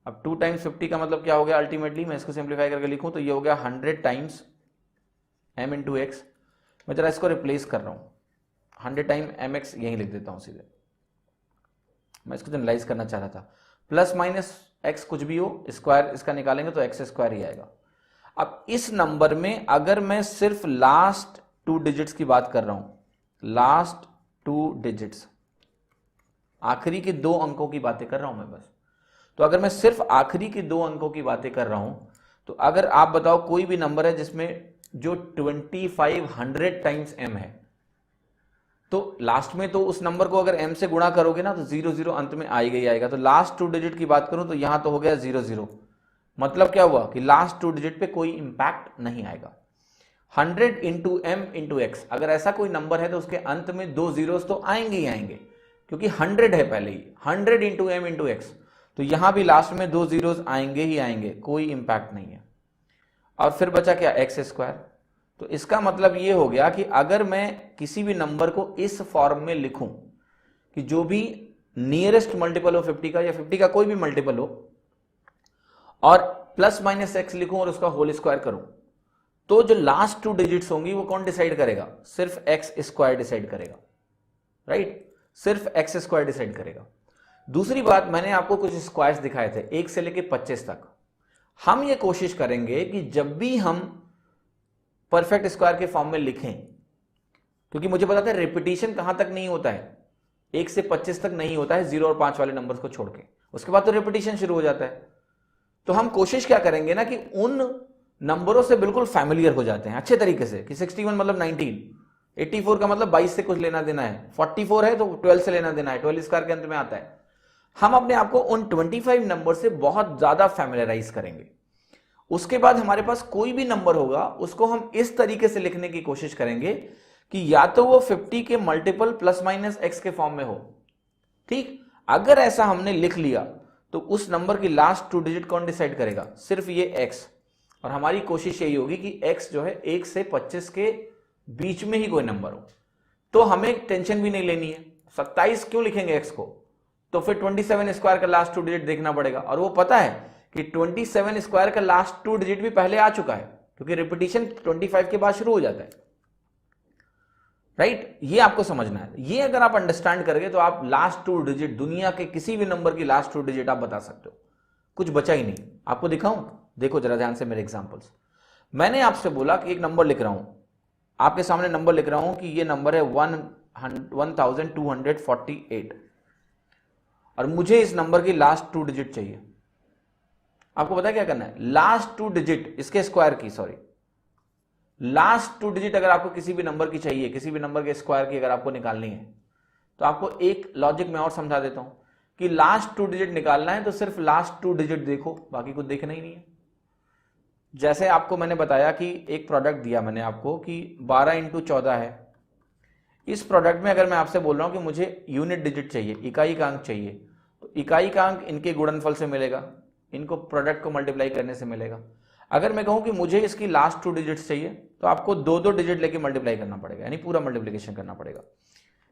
अब 2 टाइम्स 50 का मतलब क्या हो गया अल्टीमेटली, मैं इसको सिंप्लीफाई करके लिखूं तो ये हो गया 100 टाइम्स m इंटू एक्स। मैं जरा इसको रिप्लेस कर रहा हूं, 100 टाइम एम एक्स यहीं लिख देता हूं सीधे, मैं इसको जनरलाइज करना चाह रहा था। प्लस माइनस एक्स कुछ भी हो, स्क्वायर इसका निकालेंगे तो एक्स स्क्वायर ही आएगा। अब इस नंबर में अगर मैं सिर्फ लास्ट 2 डिजिट्स की बात कर रहा हूं, लास्ट 2 डिजिट्स, आखिरी के 2 अंकों की बातें कर रहा हूं मैं बस, तो अगर मैं सिर्फ आखिरी के 2 अंकों की बातें कर रहा हूं, तो अगर आप बताओ कोई भी नंबर है जिसमें जो 2500 टाइम्स m है, तो लास्ट में तो उस नंबर को अगर m से गुणा करोगे ना तो 00 अंत में आएगा ही आएगा। तो लास्ट 2 डिजिट की बात करूं तो यहां तो हो गया 00, मतलब क्या हुआ कि लास्ट 2 डिजिट पे कोई इंपैक्ट नहीं आएगा। 100 इंटू m इंटू एक्स, अगर ऐसा कोई नंबर है तो उसके अंत में 2 जीरोस तो आएंगे ही आएंगे, क्योंकि 100 है पहले ही, 100 इंटू m इंटू एक्स, तो यहां भी लास्ट में 2 जीरोस आएंगे ही आएंगे, कोई इंपैक्ट नहीं है। और फिर बचा क्या, एक्स स्क्वायर। तो इसका मतलब ये हो गया कि अगर मैं किसी भी नंबर को इस फॉर्म में लिखूं कि जो भी नियरेस्ट मल्टीपल हो 50 का, या 50 का कोई भी मल्टीपल हो, और प्लस माइनस एक्स लिखूं और उसका होल स्क्वायर करूं, तो जो लास्ट 2 डिजिट्स होंगी वो कौन डिसाइड करेगा, सिर्फ एक्स स्क्वायर डिसाइड करेगा, राइट, सिर्फ एक्स स्क्वायर डिसाइड करेगा। दूसरी बात, मैंने आपको कुछ स्क्वायर्स दिखाए थे 1 से लेके 25 तक। हम ये कोशिश करेंगे कि जब भी हम परफेक्ट स्क्वायर के फॉर्म में लिखें, क्योंकि मुझे पता था रिपीटिशन कहां तक नहीं होता है, 1 से 25 तक नहीं होता है, 0 और 5 वाले नंबर्स को छोड़ के, उसके बाद तो रिपीटिशन शुरू हो जाता है। तो हम कोशिश क्या करेंगे ना कि उन नंबरों से बिल्कुल फैमिलियर हो जाते हैं अच्छे तरीके से, कि 61 मतलब 19, 84 का मतलब 22 से कुछ लेना देना है, 44 है तो 12 से लेना देना है, 12 स्क्वायर के अंत में आता है। हम अपने आप को उन 25 नंबर से बहुत ज्यादा फैमिलियराइज करेंगे। उसके बाद हमारे पास कोई भी नंबर होगा उसको हम इस तरीके से लिखने की कोशिश करेंगे कि या तो वो 50 के मल्टीपल प्लस माइनस एक्स के फॉर्म में हो, ठीक। अगर ऐसा हमने लिख लिया तो उस नंबर की लास्ट 2 डिजिट कौन डिसाइड करेगा, सिर्फ ये एक्स। और हमारी कोशिश यही होगी कि एक्स जो है 1 से 25 के बीच में ही कोई नंबर हो, तो हमें टेंशन भी नहीं लेनी है। 27 क्यों लिखेंगे एक्स को, तो फिर 27 स्क्वायर का लास्ट 2 डिजिट देखना पड़ेगा, और वो पता है कि 27 स्क्वायर का लास्ट 2 डिजिट भी पहले आ चुका है, क्योंकि रिपीटिशन 25 के बाद शुरू हो जाता है, राइट। ये आपको समझना है। ये अगर आप अंडरस्टैंड करोगे तो आप लास्ट 2 डिजिट, दुनिया के किसी भी नंबर की लास्ट 2 डिजिट आप बता सकते हो, कुछ बचा ही नहीं। आपको दिखाऊं, देखो जरा ध्यान से मेरे एग्जांपल्स। मैंने आपसे बोला कि एक नंबर लिख रहा हूं, आपके सामने नंबर लिख रहा हूं कि ये नंबर है 1248, और मुझे इस नंबर की लास्ट 2 डिजिट चाहिए। आपको पता है क्या करना है, लास्ट 2 डिजिट इसके स्क्वायर की, सॉरी, लास्ट 2 डिजिट अगर आपको किसी भी नंबर की चाहिए, किसी भी नंबर के स्क्वायर की अगर आपको निकालनी है, तो आपको एक लॉजिक में और समझा देता हूं कि लास्ट 2 डिजिट निकालना है तो सिर्फ लास्ट 2 डिजिट देखो, बाकी कुछ देखना ही नहीं है। जैसे आपको मैंने बताया कि एक प्रोडक्ट दिया मैंने आपको कि 12 इंटू 14 है। इस प्रोडक्ट में अगर मैं आपसे बोल रहा हूं कि मुझे यूनिट डिजिट चाहिए, इकाई का अंक चाहिए, तो इकाई का अंक इनके गुणनफल से मिलेगा, इनको प्रोडक्ट को मल्टीप्लाई करने से मिलेगा। अगर मैं कहूं कि मुझे इसकी लास्ट 2 डिजिट्स चाहिए, तो आपको 2 डिजिट लेके मल्टीप्लाई करना पड़ेगा, यानी पूरा मल्टीप्लिकेशन करना पड़ेगा।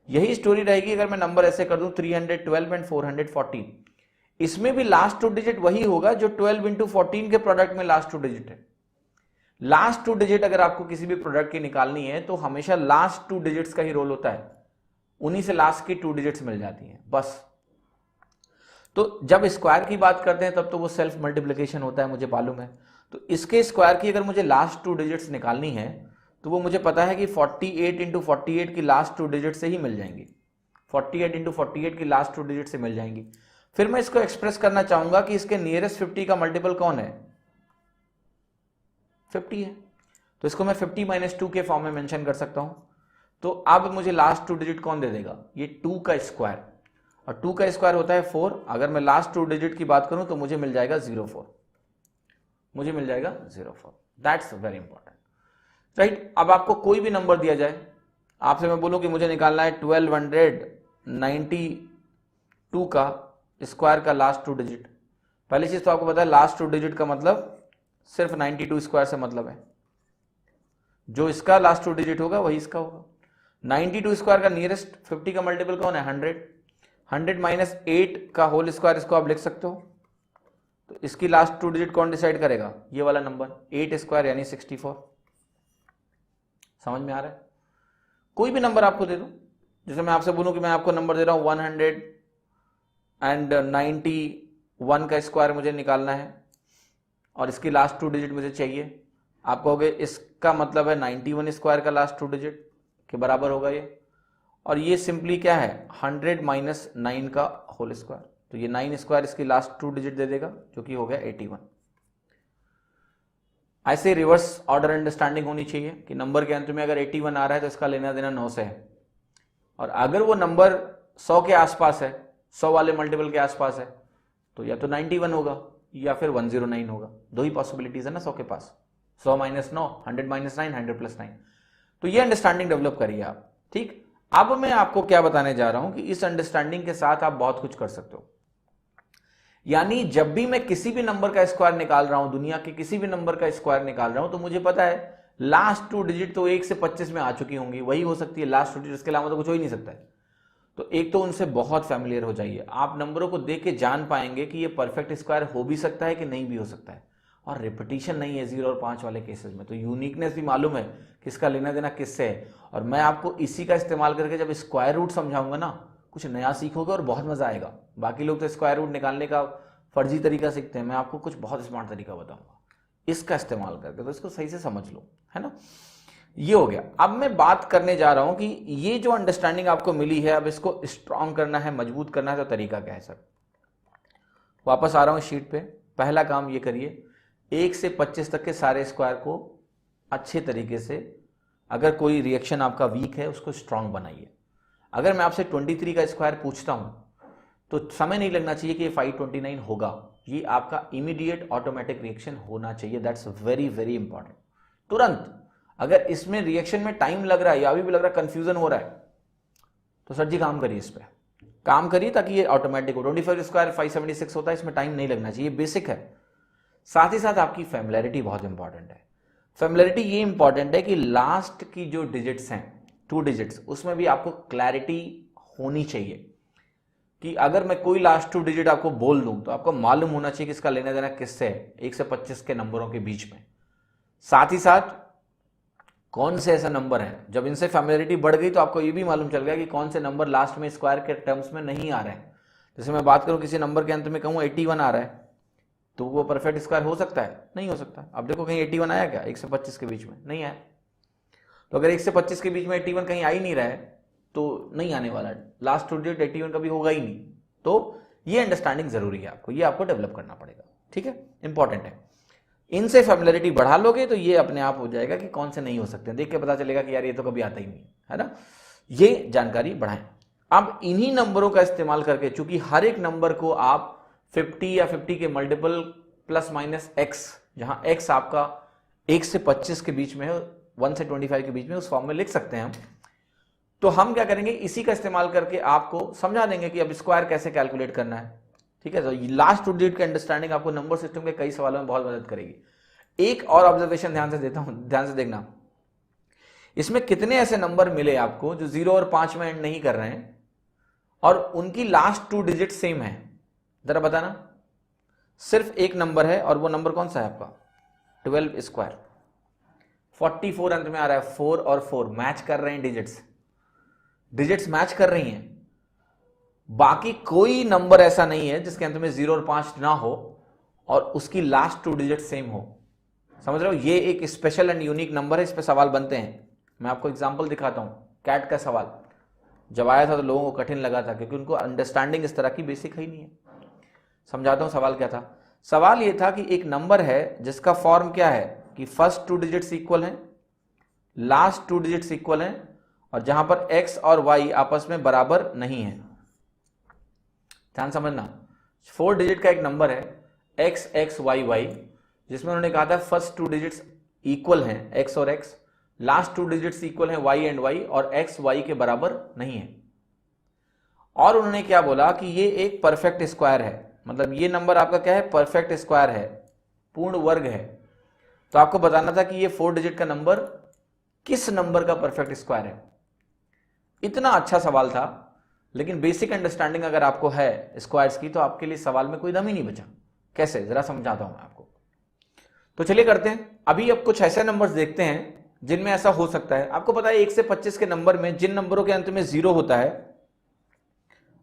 यही स्टोरी रहेगी अगर मैं नंबर ऐसे कर दूं 312 एंड 414, इसमें भी लास्ट 2 डिजिट वही होगा जो 12 इंटू 14 के प्रोडक्ट में लास्ट 2 डिजिट है। लास्ट 2 डिजिट अगर आपको किसी भी प्रोडक्ट की निकालनी है तो हमेशा लास्ट 2 डिजिट्स का ही रोल होता है, उन्हीं से लास्ट की 2 डिजिट्स मिल जाती हैं बस। तो जब स्क्वायर की बात करते हैं तब तो वो सेल्फ मल्टीप्लिकेशन होता है, मुझे मालूम है। तो इसके स्क्वायर की अगर मुझे लास्ट 2 डिजिट्स निकालनी है तो वो मुझे पता है कि 48 इंटू 48 की लास्ट 2 डिजिट से ही मिल जाएंगी, 48 इंटू 48 की लास्ट 2 डिजिट से मिल जाएंगी। फिर मैं इसको एक्सप्रेस करना चाहूंगा कि इसके नियरेस्ट 50 का मल्टीपल कौन है, 50 है, तो इसको मैं 50 माइनस 2 के फॉर्म में मेंशन कर सकता हूं। तो अब मुझे लास्ट 2 डिजिट कौन दे देगा, ये 2 का स्क्वायर, और 2 का स्क्वायर होता है 4। अगर मैं लास्ट 2 डिजिट की बात करूं तो मुझे मिल जाएगा 04, मुझे मिल जाएगा 04। That's very important. राइट। अब आपको कोई भी नंबर दिया जाए, आपसे मैं बोलूं कि मुझे निकालना है 1292 का स्क्वायर का लास्ट 2 डिजिट। पहली चीज तो आपको पता है लास्ट 2 डिजिट का मतलब सिर्फ 92 स्क्वायर से मतलब है, जो इसका लास्ट 2 डिजिट होगा वही इसका होगा। 92 स्क्वायर का नियरेस्ट 50 का मल्टीपल कौन है? 100। 100 माइनस 8 का होल स्क्वायर इसको आप लिख सकते हो। तो इसकी लास्ट 2 डिजिट कौन डिसाइड करेगा? ये वाला नंबर 8 स्क्वायर यानी 64। समझ में आ रहा है? कोई भी नंबर आपको दे दो, जैसे मैं आपसे बोलूं कि मैं आपको नंबर दे रहा हूं 191 का स्क्वायर मुझे निकालना है और इसकी लास्ट 2 डिजिट मुझे चाहिए। आप कहोगे इसका मतलब है 91 स्क्वायर का लास्ट 2 डिजिट के बराबर होगा ये, और ये सिंपली क्या है? 100 माइनस 9 का होल स्क्वायर। तो ये 9 स्क्वायर इसकी लास्ट 2 डिजिट दे देगा, जो कि हो गया 81। ऐसे रिवर्स ऑर्डर अंडरस्टैंडिंग होनी चाहिए कि नंबर के अंत में अगर 81 आ रहा है तो इसका लेना देना 9 से है, और अगर वो नंबर 100 के आसपास है, 100 वाले मल्टीपल के आसपास है, तो या तो 91 होगा या फिर 109 होगा। दो ही पॉसिबिलिटीज है ना 100 के पास, 100 माइनस 9, 100 माइनस 9, 100 प्लस 9। तो ये अंडरस्टैंडिंग डेवलप करिए आप। ठीक, अब मैं आपको क्या बताने जा रहा हूं कि इस अंडरस्टैंडिंग के साथ आप बहुत कुछ कर सकते हो। यानी जब भी मैं किसी भी नंबर का स्क्वायर निकाल रहा हूं, दुनिया के किसी भी नंबर का स्क्वायर निकाल रहा हूं, तो मुझे पता है लास्ट 2 डिजिट तो 1 से 25 में आ चुकी होंगी, वही हो सकती है लास्ट 2 डिजिट, इसके अलावा तो कुछ हो ही नहीं सकता है। तो एक तो उनसे बहुत फैमिलियर हो जाइए, आप नंबरों को देख के जान पाएंगे कि ये परफेक्ट स्क्वायर हो भी सकता है कि नहीं भी हो सकता है, और रिपीटिशन नहीं है 0 और 5 वाले केसेस में, तो यूनिकनेस भी मालूम है किसका लेना देना किससे है। और मैं आपको इसी का इस्तेमाल करके जब स्क्वायर रूट समझाऊंगा ना, कुछ नया सीखोगे और बहुत मजा आएगा। बाकी लोग तो स्क्वायर रूट निकालने का फर्जी तरीका सीखते हैं, मैं आपको कुछ बहुत स्मार्ट तरीका बताऊंगा इसका इस्तेमाल करके, तो इसको सही से समझ लो, है ना। ये हो गया। अब मैं बात करने जा रहा हूं कि ये जो अंडरस्टैंडिंग आपको मिली है, अब इसको स्ट्रांग करना है, मजबूत करना है, तो तरीका क्या है सर? वापस आ रहा हूं शीट पे। पहला काम ये करिए, 1 से 25 तक के सारे स्क्वायर को अच्छे तरीके से, अगर कोई रिएक्शन आपका वीक है उसको स्ट्रांग बनाइए। अगर मैं आपसे 23 का स्क्वायर पूछता हूं तो समय नहीं लगना चाहिए कि ये 529 होगा, ये आपका इमीडिएट ऑटोमेटिक रिएक्शन होना चाहिए। That's very very important. तुरंत अगर इसमें रिएक्शन में टाइम लग रहा है या अभी भी लग रहा है, कंफ्यूजन हो रहा है, तो सर जी काम करिए, इस पर काम करिए ताकि ये ऑटोमेटिक हो। 25 स्क्वायर 576 होता है, इसमें टाइम नहीं लगना चाहिए, बेसिक है। साथ ही साथ आपकी फैमिलैरिटी बहुत इंपॉर्टेंट है। फैमिलैरिटी ये इंपॉर्टेंट है कि लास्ट की जो डिजिट्स हैं 2 डिजिट्स, उसमें भी आपको क्लैरिटी होनी चाहिए कि अगर मैं कोई लास्ट 2 डिजिट आपको बोल दूं तो आपको मालूम होना चाहिए कि इसका लेना देना किससे है, 1 से 25 के नंबरों के बीच में। साथ ही साथ कौन से ऐसा नंबर है, जब इनसे फैमिलियरिटी बढ़ गई तो आपको ये भी मालूम चल गया कि कौन से नंबर लास्ट में स्क्वायर के टर्म्स में नहीं आ रहे हैं। जैसे मैं बात करूं किसी नंबर के अंत में कहूं 81 आ रहा है, तो वो परफेक्ट स्क्वायर हो सकता है? नहीं हो सकता। अब देखो कहीं 81 आया क्या 1 से 25 के बीच में? नहीं आया। तो अगर 1 से 25 के बीच में 81 कहीं आ ही नहीं रहा है तो नहीं आने वाला है, लास्ट 2 डिजिट 81 कभी होगा ही नहीं। तो ये अंडरस्टैंडिंग जरूरी है आपको, ये आपको डेवलप करना पड़ेगा, ठीक है, इंपॉर्टेंट है। इनसे फैमिलियरिटी बढ़ा लोगे तो ये अपने आप हो जाएगा कि कौन से नहीं हो सकते, देख के पता चलेगा कि यार ये तो कभी आता ही नहीं है ना। ये जानकारी बढ़ाएं। अब इन्हीं नंबरों का इस्तेमाल करके, चूंकि हर एक नंबर को आप 50 या 50 के मल्टीपल प्लस माइनस x, जहां x आपका 1 से 25 के बीच में है, 1 से 25 के बीच में, उस फॉर्म में लिख सकते हैं हम। तो हम क्या करेंगे, इसी का इस्तेमाल करके आपको समझा देंगे कि अब स्क्वायर कैसे कैलकुलेट करना है, ठीक है। तो लास्ट 2 डिजिट की अंडरस्टैंडिंग आपको नंबर सिस्टम के कई सवालों में बहुत मदद करेगी। एक और ऑब्जर्वेशन ध्यान से देता हूं, ध्यान से देखना, इसमें कितने ऐसे नंबर मिले आपको जो 0 और 5 में एंड नहीं कर रहे हैं और उनकी लास्ट 2 डिजिट सेम है, जरा बताना। सिर्फ एक नंबर है, और वो नंबर कौन सा है आपका? 12 स्क्वायर। 44 अंत में आ रहा है, 4 और 4 मैच कर रहे हैं, डिजिट्स मैच कर रही हैं। बाकी कोई नंबर ऐसा नहीं है जिसके अंत में 0 और 5 ना हो और उसकी लास्ट 2 डिजिट सेम हो। समझ रहे हो? ये एक स्पेशल एंड यूनिक नंबर है, इस पे सवाल बनते हैं। मैं आपको एग्जांपल दिखाता हूं। कैट का सवाल जब आया था तो लोगों को कठिन लगा था, क्योंकि उनको अंडरस्टैंडिंग इस तरह की बेसिक ही नहीं है। समझाता हूं सवाल क्या था। सवाल ये था कि एक नंबर है जिसका फॉर्म क्या है कि फर्स्ट 2 डिजिट्स इक्वल हैं, लास्ट 2 डिजिट्स इक्वल हैं, और जहां पर x और y आपस में बराबर नहीं है। ध्यान समझना, 4 डिजिट का एक नंबर है x x y y, जिसमें उन्होंने कहा था फर्स्ट 2 डिजिट्स इक्वल हैं x और x, लास्ट 2 डिजिट्स इक्वल है y एंड y और x y के बराबर नहीं है। और उन्होंने क्या बोला कि ये एक परफेक्ट स्क्वायर है, मतलब ये नंबर आपका क्या है, परफेक्ट स्क्वायर है, पूर्ण वर्ग है। तो आपको बताना था कि ये 4 डिजिट का नंबर किस नंबर का परफेक्ट स्क्वायर है। इतना अच्छा सवाल था, लेकिन बेसिक अंडरस्टैंडिंग अगर आपको है स्क्वायर्स की तो आपके लिए सवाल में कोई दम ही नहीं बचा। कैसे, जरा समझाता हूं मैं आपको। तो चलिए करते हैं। अभी अब कुछ ऐसे नंबर्स देखते हैं जिनमें ऐसा हो सकता है। आपको पता है 1 से 25 के नंबर में जिन नंबरों के अंत में 0 होता है,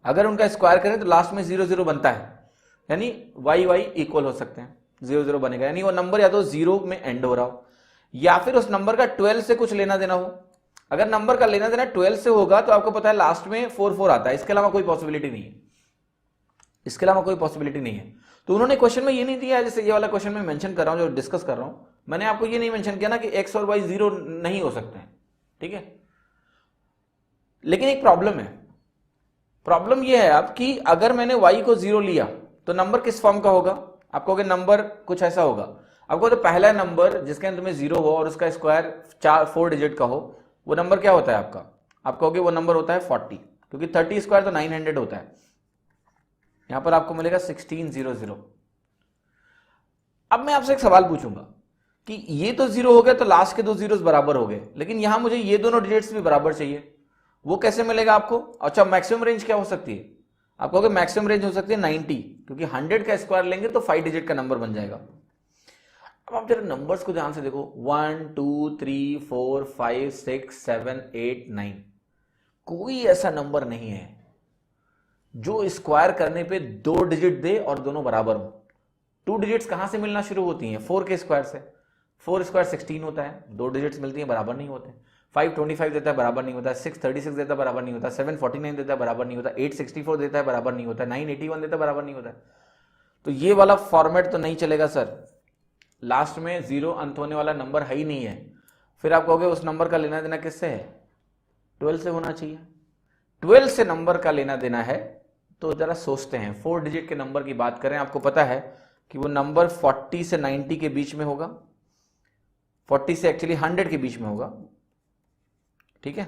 अगर उनका स्क्वायर करें तो लास्ट में 0 0 बनता है, यानी y y इक्वल हो सकते हैं, 0 0 बनेगा, यानी वो नंबर या तो 0 में एंड हो रहा हो या फिर उस नंबर का 12 से कुछ लेना देना हो। अगर नंबर का लेना देना 12 से होगा तो आपको पता है लास्ट में 4 4 आता है, इसके अलावा कोई पॉसिबिलिटी नहीं है, इसके अलावा कोई पॉसिबिलिटी नहीं है। तो उन्होंने क्वेश्चन में ये नहीं दिया है, जैसे ये वाला क्वेश्चन में मेंशन कर रहा हूं, जो डिस्कस कर रहा हूं, मैंने आपको ये नहीं मेंशन किया ना कि x और y 0 नहीं हो सकते हैं, ठीक है। लेकिन एक प्रॉब्लम है, प्रॉब्लम ये है अब कि अगर मैंने y को 0 लिया तो नंबर किस फॉर्म का होगा। आप कहोगे नंबर कुछ ऐसा होगा। आपको तो पहला नंबर जिसके अंत में 0 हो और उसका स्क्वायर 4 डिजिट का हो, वो नंबर क्या होता है आपका, आप कहोगे वो नंबर होता है 40, क्योंकि 30 स्क्वायर तो 900 होता है। यहां पर आपको मिलेगा 1600। अब मैं आपसे एक सवाल पूछूंगा कि ये तो 0 हो गया तो लास्ट के 2 जीरोस बराबर हो गए, लेकिन यहां मुझे ये दोनों डिजिट्स भी बराबर चाहिए, वो कैसे मिलेगा आपको। अच्छा, मैक्सिमम रेंज क्या हो सकती है, आप कहोगे मैक्सिमम रेंज हो सकती है 90, क्योंकि 100 का स्क्वायर लेंगे तो 5 डिजिट का नंबर बन जाएगा। अब आप जरा नंबर्स को ध्यान से देखो, 1 2 3 4 5 6 7 8 9, कोई ऐसा नंबर नहीं है जो स्क्वायर करने पे 2 डिजिट दे और दोनों बराबर हो। 2 डिजिट्स कहां से मिलना शुरू होती हैं, 4 के स्क्वायर से। 4 स्क्वायर 16 होता है, 2 डिजिट्स मिलती हैं, बराबर नहीं होते। 5 25 देता है, बराबर नहीं होता। 6 36 देता है, बराबर नहीं होता। 7 49 देता है, बराबर नहीं होता। 8 64 देता है, बराबर नहीं होता। 9 81 देता है, बराबर नहीं होता। तो ये वाला फॉर्मेट तो नहीं चलेगा सर, लास्ट में 0 अंत होने वाला नंबर है ही नहीं है। फिर आप कहोगे उस नंबर का लेना देना किससे है, 12 से होना चाहिए। 12 से नंबर का लेना देना है तो जरा सोचते हैं, 4 डिजिट के नंबर की बात करें, आपको पता है कि वो नंबर 40 से 90 के बीच में होगा, 40 से एक्चुअली 100 के बीच में होगा, ठीक है।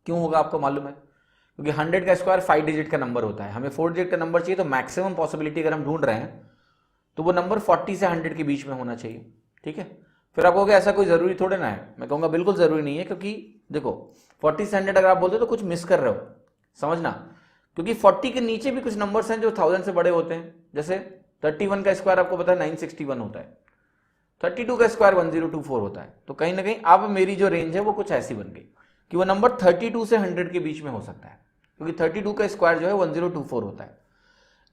क्यों होगा आपको मालूम है, क्योंकि 100 का स्क्वायर 5 डिजिट का नंबर होता है, हमें 4 डिजिट का नंबर चाहिए, तो मैक्सिमम पॉसिबिलिटी अगर हम ढूंढ रहे हैं तो वो नंबर 40 से 100 के बीच में होना चाहिए, ठीक है। फिर आप कहोगे ऐसा कोई जरूरी थोड़े ना है, मैं कहूंगा बिल्कुल जरूरी नहीं है, क्योंकि देखो 40 से 100 अगर आप बोलते हो तो कुछ मिस कर रहे हो, समझना। क्योंकि 40 के नीचे भी कुछ नंबर्स हैं जो 1000 से बड़े होते हैं, जैसे 31 का स्क्वायर आपको पता है 961 होता है, 32 का स्क्वायर 1024 होता है। तो कहीं ना कहीं अब मेरी जो रेंज है वो कुछ ऐसी बन गई कि वो नंबर 32 से 100 के बीच में हो सकता है, क्योंकि 32 का स्क्वायर जो है 1024 होता है।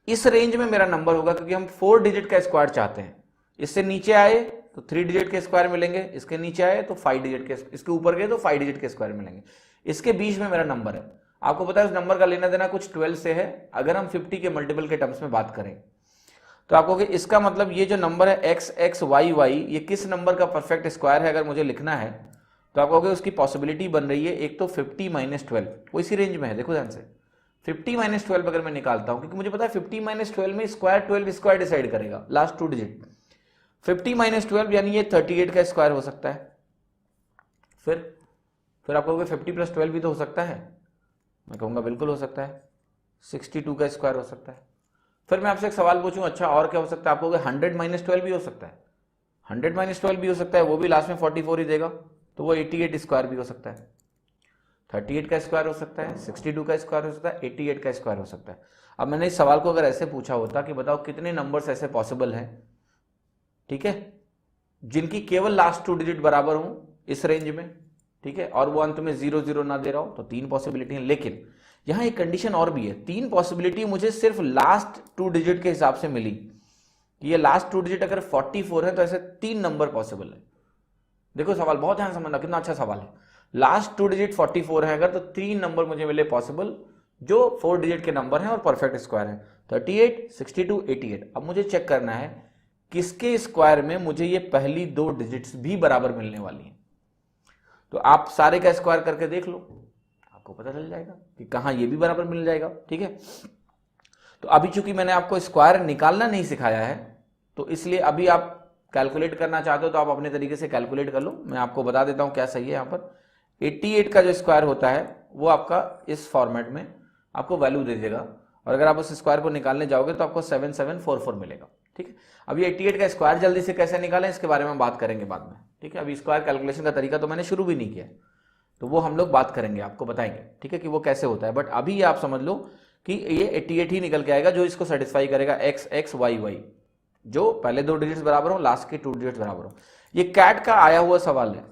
इस रेंज में मेरा नंबर होगा, क्योंकि हम 4 डिजिट का स्क्वायर चाहते हैं। इससे नीचे आए तो 3 डिजिट के स्क्वायर मिलेंगे, इसके नीचे आए तो 5 डिजिट के, इसके ऊपर गए तो 5 डिजिट के स्क्वायर मिलेंगे। इसके बीच में मेरा नंबर है। आपको पता है उस नंबर का लेना देना कुछ 12 से है। अगर हम 50 के मल्टीपल के टर्म्स में बात करें तो आपको कि इसका मतलब ये जो नंबर है x x y y, ये किस नंबर का परफेक्ट स्क्वायर है अगर मुझे लिखना है, तो आप कहोगे उसकी पॉसिबिलिटी बन रही है एक तो 50 - 12, वो इसी रेंज में है। देखो ध्यान से, 50 - 12 अगर मैं निकालता हूं, क्योंकि मुझे पता है 50 - 12 में स्क्वायर 12 स्क्वायर डिसाइड करेगा, लास्ट 2 डिजिट। 50 - 12 यानी ये 38 का स्क्वायर हो सकता है। फिर आप कहोगे 50 + 12 भी तो हो सकता है, मैं कहूंगा बिल्कुल हो सकता है। 62 का स्क्वायर हो सकता है। फिर मैं आपसे एक सवाल पूछूं, अच्छा और क्या हो सकता है, आप कहोगे 100 - 12 भी हो सकता है। 100 - 12 भी हो सकता है, वो भी लास्ट में 44 ही देगा, तो वो 88 स्क्वायर भी हो सकता है। 38 का स्क्वायर हो सकता है, 62 का स्क्वायर हो सकता है, 88 का स्क्वायर हो सकता है। अब मैंने इस सवाल को अगर ऐसे पूछा होता कि बताओ कितने नंबर्स ऐसे पॉसिबल हैं, ठीक है, जिनकी केवल लास्ट 2 डिजिट बराबर हो इस रेंज में, ठीक है, और वो अंत में 0 0 ना दे रहा हो, तो 3 पॉसिबिलिटी है। लेकिन यहां एक कंडीशन और भी है, 3 पॉसिबिलिटी मुझे सिर्फ लास्ट 2 डिजिट के हिसाब से मिली। ये लास्ट 2 डिजिट अगर 44 है तो ऐसे 3 नंबर पॉसिबल है। देखो सवाल बहुत ध्यान समझना, कितना अच्छा सवाल है। लास्ट 2 डिजिट 44 है अगर, तो 3 नंबर मुझे मिले पॉसिबल जो 4 डिजिट के नंबर हैं और परफेक्ट स्क्वायर है, 38 62 88। अब मुझे चेक करना है किसके स्क्वायर में मुझे ये पहली 2 डिजिट्स भी बराबर मिलने वाली हैं। तो आप सारे का स्क्वायर करके देख लो, आपको पता चल जाएगा कि कहां ये भी बराबर मिल जाएगा, ठीक है। तो अभी चूंकि मैंने आपको स्क्वायर निकालना नहीं सिखाया है, तो इसलिए अभी आप कैलकुलेट करना चाहते हो तो आप अपने तरीके से कैलकुलेट कर लो, मैं आपको बता देता हूँ क्या सही है। यहाँ पर 88 का जो स्क्वायर होता है वो आपका इस फॉर्मेट में आपको वैल्यू दे देगा, और अगर आप उस स्क्वायर को निकालने जाओगे तो आपको 7744 मिलेगा। ठीक है, अभी 88 का स्क्वायर जल्दी से कैसे निकालें इसके बारे में बात करेंगे बाद में। ठीक है, अभी स्क्वायर कैलकुलेशन का तरीका तो मैंने शुरू भी नहीं किया है, तो वो हम लोग बात करेंगे, आपको बताएंगे। ठीक है, कि वो कैसे होता है, बट अभी ये आप समझ लो कि ये 88 ही निकल के आएगा जो इसको सेटिस्फाई करेगा, एक्स एक्स वाई वाई, जो पहले 2 डिजिट्स बराबर हो, लास्ट के 2 डिजिट्स बराबर हो। ये कैट का आया हुआ सवाल है।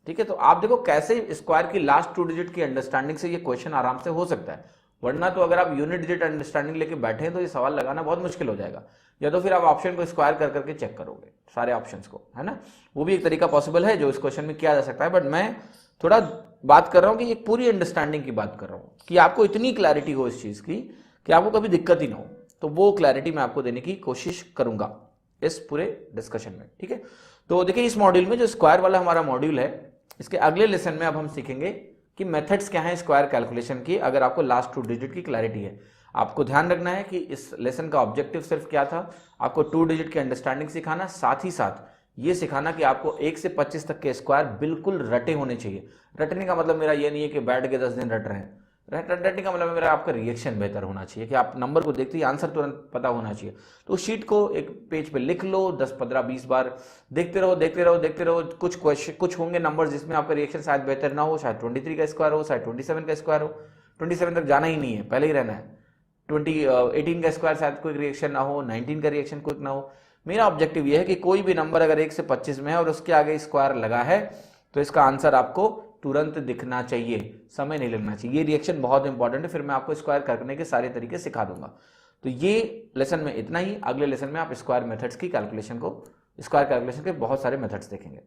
ठीक है, तो आप देखो कैसे स्क्वायर की लास्ट 2 डिजिट की अंडरस्टैंडिंग से ये क्वेश्चन आराम से हो सकता है, वरना तो अगर आप यूनिट डिजिट अंडरस्टैंडिंग लेके बैठे हैं तो ये सवाल लगाना बहुत मुश्किल हो जाएगा, या तो फिर आप ऑप्शन को स्क्वायर कर करके चेक करोगे सारे ऑप्शंस को, है ना। वो भी एक तरीका पॉसिबल है जो इस क्वेश्चन में किया जा सकता है, बट मैं थोड़ा बात कर रहा हूं कि एक पूरी अंडरस्टैंडिंग की बात कर रहा हूं कि आपको इतनी क्लैरिटी हो इस चीज की कि आपको कभी दिक्कत ही ना हो। तो वो क्लैरिटी मैं आपको देने की कोशिश करूंगा इस पूरे डिस्कशन में। ठीक है, तो देखिए इस मॉड्यूल में जो स्क्वायर वाला हमारा मॉड्यूल है, इसके अगले लेसन में अब हम सीखेंगे कि मेथड्स क्या है स्क्वायर कैलकुलेशन की, अगर आपको लास्ट 2 डिजिट की क्लैरिटी है। आपको ध्यान रखना है कि इस लेसन का ऑब्जेक्टिव सिर्फ क्या था, आपको 2 डिजिट की अंडरस्टैंडिंग सिखाना, साथ ही साथ ये सिखाना कि आपको 1 से 25 तक के स्क्वायर बिल्कुल रटे होने चाहिए। रटने का मतलब मेरा ये नहीं है कि बैठ के 10 दिन रट रहे हैं, रटने का मतलब मेरा आपका रिएक्शन बेहतर होना चाहिए, कि आप नंबर को देखते ही आंसर तुरंत पता होना चाहिए। तो शीट को एक पेज पे लिख लो, 10 15 20 बार देखते रहो देखते रहो देखते रहो। कुछ क्वेश्चन, कुछ होंगे नंबर जिसमें आपका रिएक्शन शायद बेहतर ना हो, शायद 23 का स्क्वायर हो, शायद 27 का स्क्वायर हो, 27 तक जाना ही नहीं है, पहले ही रहना है। 18 का स्क्वायर शायद कोई रिएक्शन ना हो, 19 का रिएक्शन क्विक ना हो। मेरा ऑब्जेक्टिव यह है कि कोई भी नंबर अगर 1 से 25 में है और उसके आगे स्क्वायर लगा है तो इसका आंसर आपको तुरंत दिखना चाहिए, समय नहीं लगना चाहिए। ये रिएक्शन बहुत इंपॉर्टेंट है, फिर मैं आपको स्क्वायर करने के सारे तरीके सिखा दूंगा। तो ये लेसन में इतना ही, अगले लेसन में आप स्क्वायर मेथड्स की कैलकुलेशन को, स्क्वायर कैलकुलेशन के बहुत सारे मेथड्स देखेंगे।